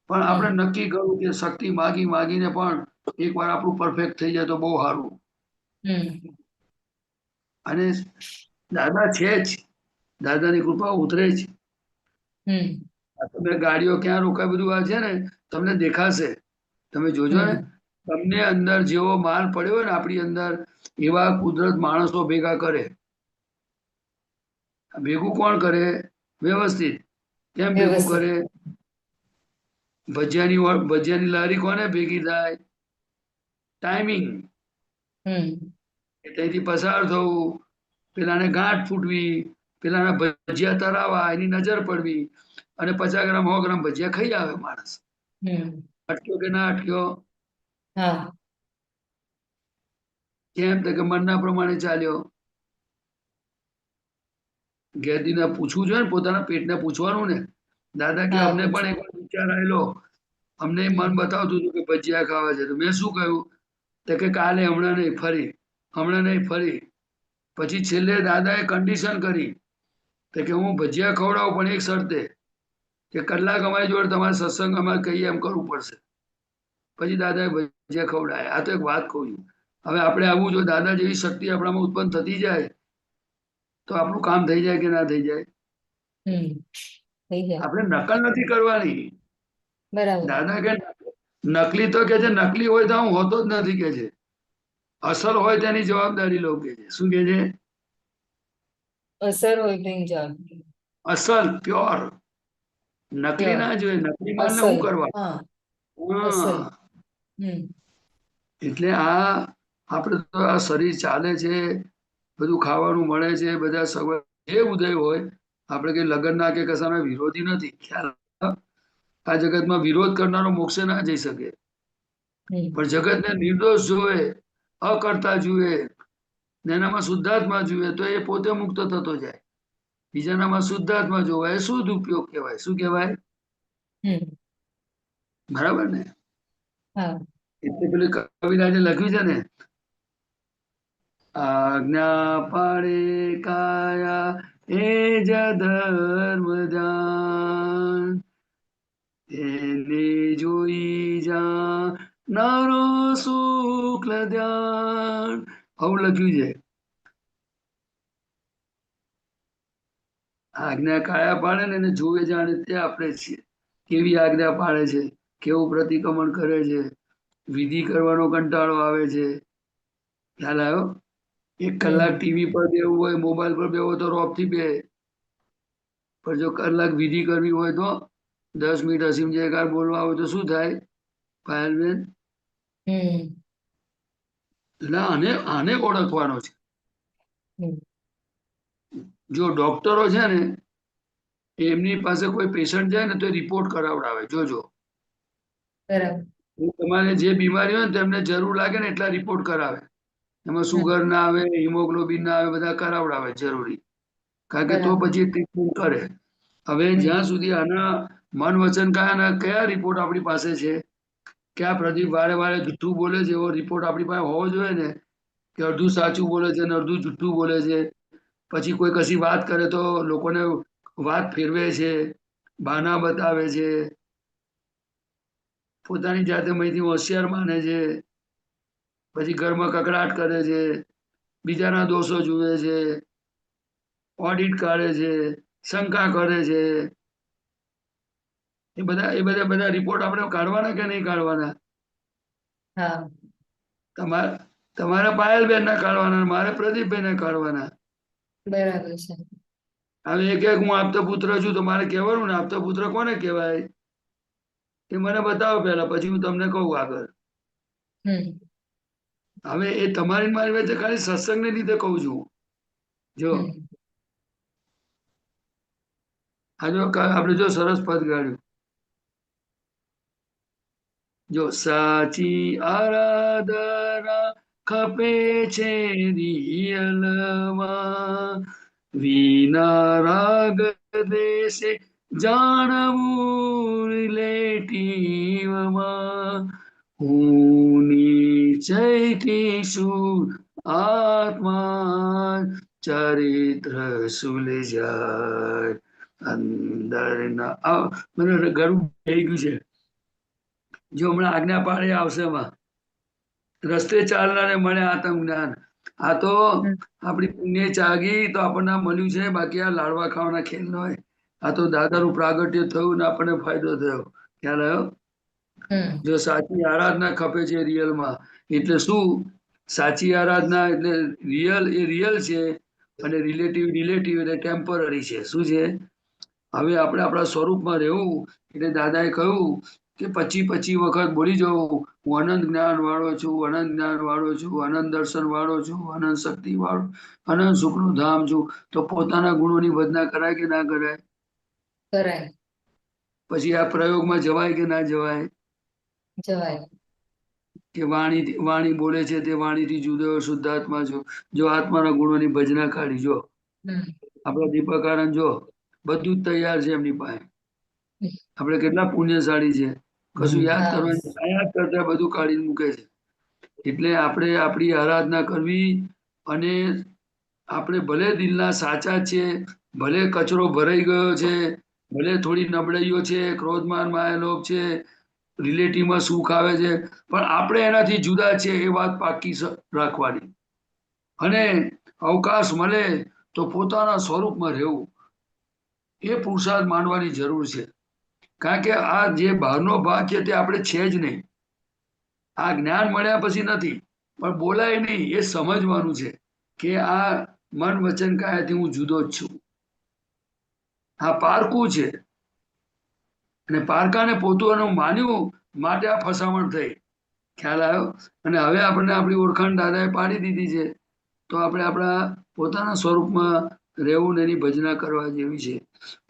પણ આપણે નક્કી કરવું કે શક્તિ માગી માગીને પણ એકવાર આપણું પરફેક્ટ થઈ જાય તો બહુ સારું. અને દાદા છે જ, દાદાની કૃપા ઉતરે જ. તમે ગાડીઓ ક્યાં રોકાય બધું આ છે ને તમને દેખાશે. તમે જોજો ને તમને અંદર જેવો માલ પડ્યો હોય ને આપણી અંદર એવા કુદરત માણસો ભેગા કરે. ભેગું કોણ કરે? વ્યવસ્થિત. કેમ ભેગું વ્યવસ્થિત. કરે? ભજીયાની લારી કોને ભેગી થાય? ટાઈમિંગ. ત્યાંથી પસાર થવું, પેલાને ગાંઠ ફૂટવી, પેલાના ભજીયા તરાવા, એની નજર પડવી, અને 50 ગ્રામ 100 ગ્રામ ભજીયા ખાઈ આવે માણસ. અટક્યો કે ના અટક્યો? હા કેમ? તો કે મનના પ્રમાણે ચાલ્યો. ઘેરદીને પૂછવું જોઈએ ને, પોતાના પેટને પૂછવાનું ને. દાદા કે હા અમને પણ પૂછો. એક વાર વિચાર આવેલો, અમને મન બતાવતું હતું કે ભજીયા ખાવા છે. તો મેં શું કહ્યું? તો કે કાલે, હમણાં નહીં, ફરી. હમણાં નહીં, ફરી. પછી છેલ્લે દાદાએ કન્ડિશન કરી કે હું ભજીયા ખવડાવું, પણ એક શરતે કે કલાક અમારી જોડે તમારે સત્સંગ અમારે કહીએ એમ કરવું પડશે. પછી દાદાએ ભજીયા ખવડાયા. આ તો એક વાત કહું છું. હવે આપણે આવું, જો દાદા જેવી શક્તિ આપણામાં ઉત્પન્ન થતી જાય તો આપણું કામ થઈ જાય કે ના થઈ જાય? થઈ જાય. આપણે નકલ નથી કરવાની. બરાબર. દાદા કે નકલી તો કે છે, નકલી હોય તો હું હોતો જ નથી કે છે. અસલ હોય તેની જવાબદારી લો કે છે. શું કે છે? અસર હોય તો એની જવાબ. અસલ, પ્યોર. નકલી પ્યોર. ના જોઈએ. નકલી માલને અસલ. શું કરવા? હા અસલ. હા. હમ એટલે આ આપણે તો આ શરીર ચાલે છે, બધું ખાવાનું મળે છે, બધા સગવડ જે ઉદય હોય, આપણે કઈ લગ્નના કે કશાના વિરોધી નથી. ખ્યાલ આ જગતમાં વિરોધ કરનારો મોક્ષે ના જઈ શકે. પણ જગતને નિર્દોષ જોવે, અકર્તા જુએ, ને એનામાં શુદ્ધાત્મા જુએ તો એ પોતે મુક્ત થતો જાય. બીજાનામાં શુદ્ધાત્મા જોવાય, શુદ્ધ ઉપયોગ કહેવાય. શું કહેવાય? બરાબર ને? હા એટલે પેલી કવિરાજે લખ્યું છે ને, આજ્ઞા પાડે કાયા એ જ ધર્મ જાન, એને જોઈ જા નારો શુક્લ ધ્યાન. આવું લખ્યું છે. આજ્ઞા કાયા પાડે ને એને જોવે જાણે તે આપણે છીએ. કેવી આજ્ઞા પાડે છે, કેવું પ્રતિક્રમણ કરે છે, વિધિ કરવાનો કંટાળો આવે છે. ખ્યાલ આવ્યો? 1 કલાક ટીવી પર બેવું હોય, મોબાઈલ પર બેવો તો રોપથી બે. પણ જો કલાક વિધિ કરવી હોય તો 10 મિનિટ અસીમ જયકાર બોલવા હોય તો શું થાય પાયલબેન? એટલે આને ઓળખવાનો છે. જો ડોક્ટરો છે ને, એમની પાસે કોઈ પેશન્ટ જાય ને તો રિપોર્ટ કરાવડાવે. જોજો, બરાબર. તમારે જે બીમારી હોય ને તેમને જરૂર લાગે ને એટલા રિપોર્ટ કરાવે. એમાં સુગર ના આવે, હિમોગ્લોબિન ના આવે, બધા કરાવડાવે જરૂરી. કારણ કે તો બરાબર. પછી ટ્રીટમેન્ટ કરે. હવે જ્યાં સુધી આના મન વચન કાયાના કયા રિપોર્ટ આપણી પાસે છે? કે આ પ્રદીપ વારે વારે જુઠ્ઠું બોલે છે, એવો રિપોર્ટ આપણી પાસે હોવો જોઈએ ને, કે અડધું સાચું બોલે છે અને અડધું જુઠ્ઠું બોલે છે. પછી કોઈ કશી વાત કરે તો લોકોને વાત ફેરવે છે, બહાના બતાવે છે, પોતાની જાતે મહીથી હોશિયાર માને છે, પછી ઘરમાં કકડાટ કરે છે, બીજાના દોષો જુએ છે, ઓડિટ કાઢે છે, શંકા કરે છે. એ બધા રિપોર્ટ આપણે કાઢવાના કે નહીં કાઢવાના? હા તમારે પાયલબેન ના કાઢવાના, મારે પ્રદીપભાઈ ના કાઢવાના. બરાબર છે. હવે એક હું આપતો પુત્ર છું તો મારે કહેવાનું ને, આપતો પુત્ર કોને કહેવાય એ મને બતાવો પહેલા, પછી હું તમને કહું આગળ. હવે એ તમારી મારી વચ્ચે ખાલી સત્સંગને લીધે કહું છું. જો આપણે જો સરસ પદ ગાળ્યું. જો સાચી આરાધના ખપે છે રિયલમાં, વિના રાગ દેશે જાણવું રિલેટિવમાં. હું નિશ્ચયથી છું આત્મા, ચરિત્ર સુલઝાય અંદરના. મને ગળું થઈ ગયું છે. જો હમણાં આજ્ઞા પાડે આવશે એમાં, રસ્તે ચાલનારે મળે આત્મ જ્ઞાન. આ તો આપણી પુણ્ય જાગી તો આપણને મળ્યું છે. બાકી આ લાડવા ખાવાના ખેલ ન હોય. આ તો દાદાનું પ્રાગટ્ય થયું ને આપણને ફાયદો થયો. ખ્યાલ આવ્યો? જો સાચી આરાધના ખપે છે રિયલમાં, એટલે શું? સાચી આરાધના એટલે રિયલ એ રિયલ છે અને રિલેટિવ એટલે ટેમ્પરરી છે. શું છે? હવે આપણે આપણા સ્વરૂપમાં રહેવું એટલે દાદાએ કહ્યું કે 25 વખત બોલી જવું, હું અનંત જ્ઞાન વાળો છું, અનંત જ્ઞાન વાળો છું, અનંત દર્શન વાળો છું, અનંત શક્તિ વાળો, અનંત સુખનું ધામ છું. તો પોતાના ગુણોની ભજના કરાય કે ના કરાય? કરાય. પછી આ પ્રયોગમાં જવાય કે ના જવાય? જવાય. કે વાણી બોલે છે તે વાણીથી જુદો શુદ્ધાત્મા છો. જો આત્માના ગુણોની ભજના કાઢી જો આપણા દીપકાનંદ જો બધું જ તૈયાર છે એમની પાસે. આપણે કેટલા પુણ્યશાળી છે, કશું યાદ કરવાનું યાદ કરતા બધું કાઢીને મૂકે છે. એટલે આપણે આપણી આરાધના કરવી, અને આપણે ભલે દિલના સાચા છે, ભલે કચરો ભરાઈ ગયો છે, ભલે થોડી નબળાઈઓ છે, ક્રોધમાન માયાલોભ છે, રિલેટિવમાં સુખ આવે છે, પણ આપણે એનાથી જુદા છે એ વાત પાકી રાખવાની. અને અવકાશ મળે તો પોતાના સ્વરૂપમાં રહેવું, એ પુરુષાર્થ માનવાની જરૂર છે. કારણ કે આ જે બહારનો ભાગ છે તે આપણે છે જ નહીં. આ જ્ઞાન મળ્યા પછી નથી, પણ બોલાય નહીં એ સમજવાનું છે કે આ મન વચન કાયાથી હું જુદો જ છું. આ પારકું છે, અને પારકાને પોતાનું માન્યું માટે આ ફસામણ થઈ. ખ્યાલ આવ્યો? અને હવે આપણને આપણી ઓળખાણ દાદાએ પાડી દીધી છે, તો આપણે આપણા પોતાના સ્વરૂપમાં રહેવું ને એની ભજના કરવા જેવી છે.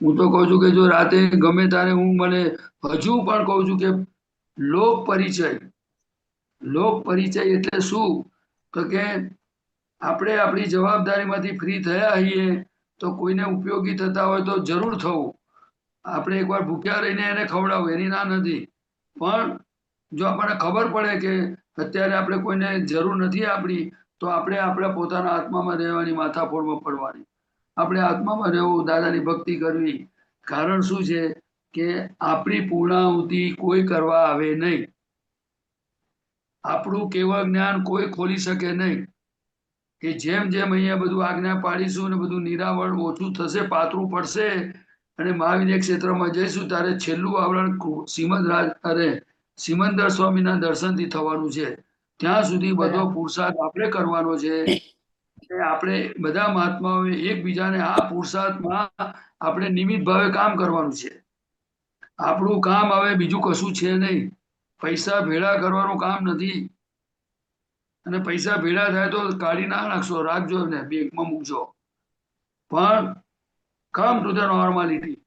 હું તો કહું છું કે જો રાતે ગમે ત્યારે હું મને હજુ પણ કહું છું કે લોક પરિચય એટલે શું? તો કે આપણે આપણી જવાબદારીમાંથી ફ્રી થયા હોઈએ તો કોઈને ઉપયોગી થતા હોય તો જરૂર થવું. આપણે એકવાર ભૂખ્યા રહીને એને ખવડાવવું એની ના નથી, પણ જો આપણને ખબર પડે કે અત્યારે આપણે કોઈને જરૂર નથી આપણી, તો આપણે આપણા પોતાના આત્મામાં રહેવાની, માથાફોડમાં પડવાની. આપણે આત્મામાં રહેવું, દાદાની ભક્તિ કરવી. કારણ શું છે કે આપણી પૂર્ણાહુતિ કોઈ કરવા આવે નહીં. આપણું કેવળ જ્ઞાન કોઈ ખોલી શકે નહીં. કે જેમ જેમ અહીંયા બધું આજ્ઞા પાડીશું ને બધું નિરાવરણ ઓછું થશે, પાતળું પડશે, અને મહાવિદ્ય ક્ષેત્રમાં જઈશું ત્યારે છેલ્લું આવરણ સિમંદર સ્વામીના દર્શનથી થવાનું છે. ત્યાં સુધી બધો પુરુષાર્થ આપણે કરવાનો છે. આપણે બધા મહાત્માઓએ એકબીજાને આ પુરુષાર્થમાં આપણે નિમિત્ત ભાવે કામ કરવાનું છે. આપણું કામ હવે બીજું કશું છે નહીં. પૈસા ભેળા કરવાનું કામ નથી, અને પૈસા ભેળા થાય તો કાઢી ના નાખશો, રાખજો ને બેંકમાં મૂકજો, પણ કમ ટુ ધ નોર્માલિટી.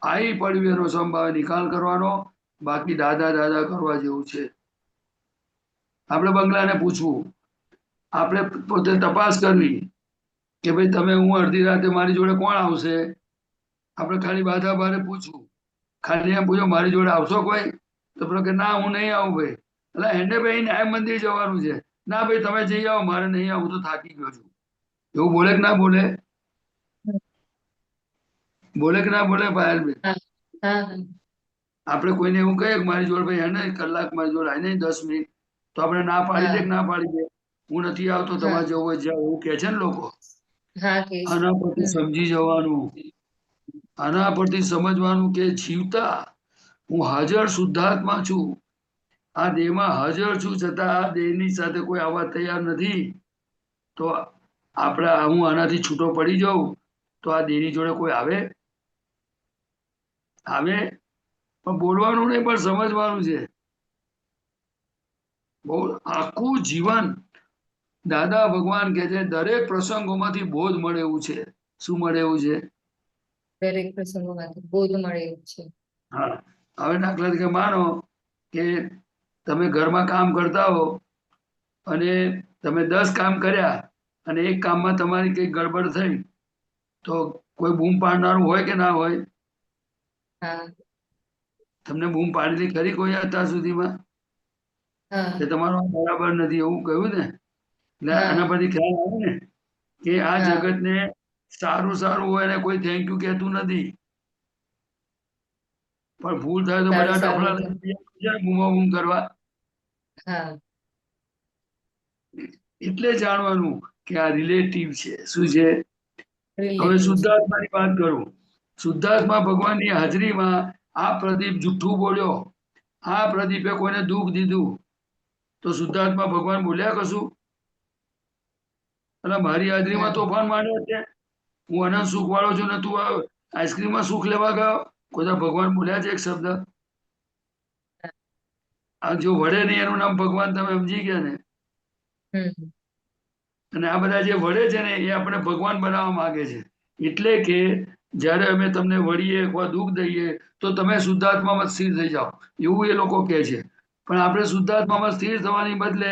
આવી પડવી એનો સંભાવે નિકાલ કરવાનો, બાકી દાદા કરવા જેવું છે. આપણે બંગલાને પૂછવું, આપણે પોતે તપાસ કરવી કે ભાઈ તમે હું અડધી રાતે મારી જોડે કોણ આવશે? આપણે ખાલી બાધા બારે પૂછવું, ખાલી એમ પૂછો મારી જોડે આવશો કોઈ? તો કે ના હું નહીં આવું ભાઈ. એટલે એને ભાઈ ન્યાય મંદિર જવાનું છે. ના ભાઈ તમે જઈ આવો, મારે નહીં આવું, તો થાકી ગયો છું. એવું બોલે કે ના બોલે? બોલે કે ના બોલે પાયલભાઈ? આપણે કોઈને એવું કહીએ કે મારી જોડે ભાઈ એને કલાક મારી જોડે આવીને 10 મિનિટ, તો આપણે ના પાડી દે કે ના પાડી દે? હું નથી આવતો, તમારે જવું હોય જાઓ, એવું કે છે ને લોકો. આના પરથી સમજી જવાનું, આના પરથી સમજવાનું કે જીવતા હું હાજર શુદ્ધાત્મા છું. આ દેહમાં હાજર છું, છતાં આ દેહની સાથે કોઈ આવવા તૈયાર નથી. તો હું આનાથી છૂટો પડી જાઉં તો આ દેહની જોડે કોઈ આવે? પણ બોલવાનું નહીં, પણ સમજવાનું છે. બહુ આખું જીવન દાદા ભગવાન કે છે દરેક પ્રસંગોમાંથી બોધ મળે એવું છે. શું મળે એવું છે? દરેક પ્રસંગોમાંથી બોધ મળે એવું છે. હા, હવે દાખલા તરીકે માનો કે તમે ઘરમાં કામ કરતા હો, અને તમે 10 કામ કર્યા, અને એક કામમાં તમારી કઈ ગડબડ થઈ, તો કોઈ બૂમ પાડનારું હોય કે ના હોય? તમને બૂમ પાડેલી ખરી કોઈ અત્યાર સુધીમાં કે તમારો બરાબર નથી એવું કહ્યું ને? એટલે આના પરથી ખ્યાલ આવે ને કે આ જગતને સારું હોય ને કોઈ થેન્ક યુ કહેતું નથી, પણ ભૂલ થાય તો બધા ડફડા બૂમ કરવા. એટલે જાણવાનું કે આ રિલેટિવ છે. શું છે? હવે શુદ્ધાત્માની વાત કરું. શુદ્ધાત્મા ભગવાનની હાજરીમાં આ પ્રદીપ જુઠ્ઠું બોલ્યો, આ પ્રદીપે કોઈને દુઃખ દીધું તો શુદ્ધાત્મા ભગવાન બોલ્યા કશું? એટલે મારી હાજરીમાં ના. તોફાન માંડ્યો છે, હું અનંત સુખ વાળો છું ને તું આઈસ્ક્રીમમાં સુખ લેવા ગયો? કોઈ ભગવાન બોલ્યા છે એક શબ્દ? આ જો વળે નહીં એનું નામ ભગવાન, તમે સમજી ગયા ને? હમ અને આ બધા જે વળે છે ને એ આપણે ભગવાન બનાવવા માંગે છે. એટલે કે જ્યારે અમે તમને વળીએ અથવા દુઃખ દઈએ તો તમે શુદ્ધાત્મામાં સ્થિર થઈ જાઓ, એવું એ લોકો કહે છે. પણ આપણે શુદ્ધાત્મામાં સ્થિર થવાની બદલે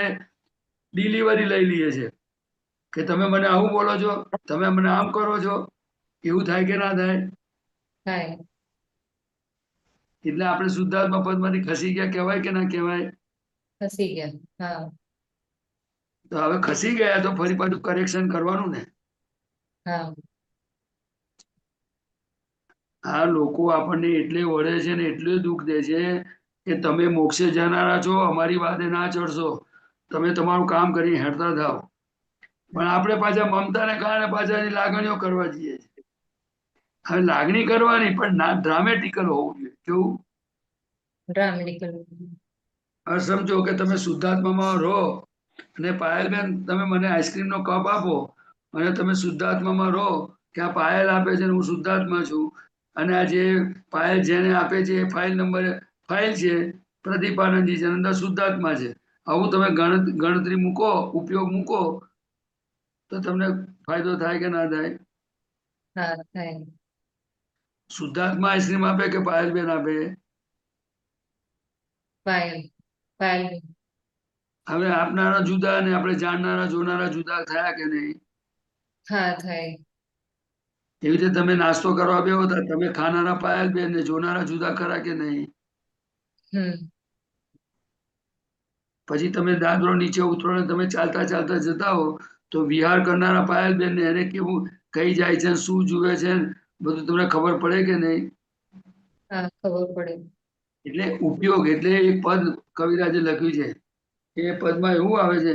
ડિલિવરી લઈ લઈએ છીએ કે તમે મને આવું બોલો છો, તમે મને આમ કરો છો. એવું થાય કે ના થાય? થાય. એટલે આપણે શુદ્ધાત્મા પદમાંથી ખસી ગયા કહેવાય કે ના કહેવાય? ખસી ગયા. હા તો હવે ખસી ગયા તો ફરી પાછું કરેક્શન કરવાનું ને. હા આ લોકો આપણને એટલે વળે છે ને એટલું દુઃખ દે છે કે તમે મોક્ષે જનારા છો, અમારી વાતે ના ચડશો, તમે તમારું કામ કરી હેડતા થાવ. પણ આપણે પાછા મમતાને કારણે પાછા એની લાગણીઓ કરવા જઈએ છીએ. હવે લાગણી કરવાની પણ ના ડ્રામેટિકલ હોવું જોઈએ. કેવું? ડ્રામેટિકલ. હવે સમજો કે તમે શુદ્ધાત્મામાં રહો અને પાયલબેન તમે મને આઈસ્ક્રીમનો કપ આપો અને તમે શુદ્ધાત્મામાં રહો કે આ પાયલ આપે છે ને હું શુદ્ધાત્મા છું અને આ જે પાયલ જેને આપે છે એ ફાઇલ છે પ્રદીપાનંદજી છે, અંદર શુદ્ધાત્મા છે. આવું તમે ગણતરી મૂકો, ઉપયોગ મૂકો તો તમને ફાયદો થાય કે ના થાય? હા થાય. શુદ્ધાત્મા આઈસ્ક્રીમ આપે કે પાયલબેન આપે? પાયલ. પાયલ. હવે આપનારા જુદા અને આપણે જાણનારા જોનારા જુદા થયા કે નહીં? હા થાય. એવી રીતે તમે નાસ્તો કરવા બેહો તો તમે ખાનારા પાયલબેન ને જોનારા જુદા ખરા કે નહીં? હમ પછી તમે દાદરો નીચે ઉતરો ને તમે ચાલતા ચાલતા જતા હો તો વિહાર કરનારા પાયલબેન ને એને કેવું કઈ જાય છે, શું જુએ છે, બધું તમને ખબર પડે કે નહીં? હા ખબર પડે. એટલે ઉપયોગ એટલે એક પદ કવિરાજે લખ્યું છે. એ પદમાં એવું આવે છે,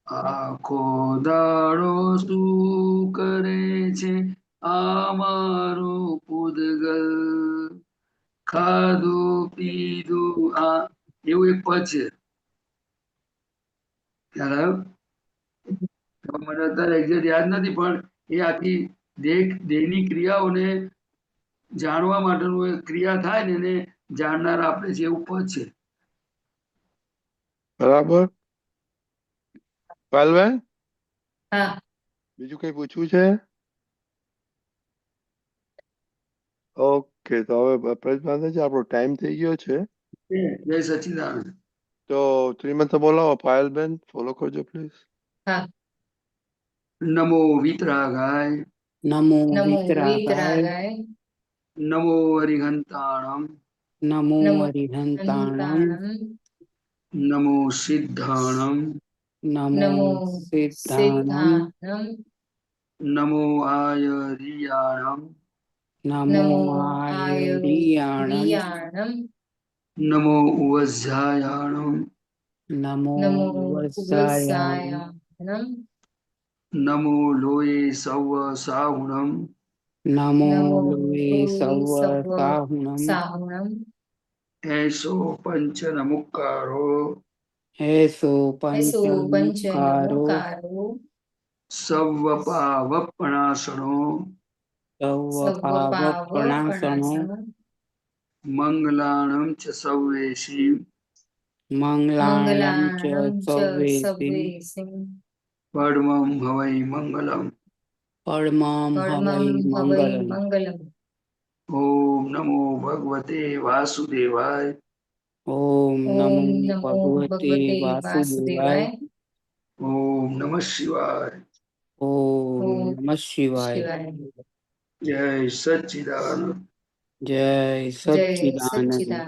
આખો દાડો શું કરે છે અમારું પૂદગલ, ખાધું પીધું આ, એવું એક પદ છે. ખ્યાલ આવ્યો? મને અત્યારે એક્ઝેક્ટ યાદ નથી પણ એ આખી દેહની ક્રિયાઓને જાણવા માટેનું એક ક્રિયા થાય ને એને જાણનાર આપણે છે એવું પદ છે. બરાબર પાયલબેન, હા બીજું કઈ પૂછવું છે? ઓકે, તો હવે પ્રજ્ઞાનંદજી આપણો ટાઈમ થઈ ગયો છે, જય સચિદાનંદ. તો શ્રીમંત બોલાવો. પાયલબેન ફોલો કરજો પ્લીઝ. હા. નમો વિતરાગાય, નમો નમો વિતરાગાય, વિતરાગાય, નમો અરિહંતાણમ, નમો નમો અરિહંતાણમ, અંતાણમ, નમો સિદ્ધાણમ, નમો નમો સિદ્ધાણમ, સિદ્ધાનમ, નમો આયરિયાણમ, નમો નમો આયરિયાણમ, આયર્યાણમ, નમો ઉવઝાયાણમ, નમો નમો વત્સાયાણમ, ઉપવસાયાણમ, નમો લોય સૌ સાહુણમ, નમો નમો લોય સૌ સર્વ સાહુણમ, સાહુણમ, એસો પંચન મુક્કારો, એસો એસો પંચન પંચમુખારો, મુકારો, સવ પાવપણાસણો, સૌ સર્વ પાવપણાસણો, પાવપણાસનો, મંગલાણમ ચ સૌવેશી, મંગલાણમ ચ મંગલાણં ચ સર્વેષિં, સર્વેષિં, પડમં હવૈ મંગલમ. પરમં હવૈ પરમં હવૈ મંગલમ. મંગલમ. ઓમ નમો ભગવતે વાસુદેવાય. ઓમ ઓમ નમો નમો ભગવતે ભગવતે વાસુદેવાય. વાસુદેવાય. ઓમ નમઃ શિવાય. ઓમ ઓમ નમઃ શિવાય. શિવાય. જય સચ્ચિદાનંદ. જય જય સચ્ચિદાનંદ. સચ્ચિદાનંદ.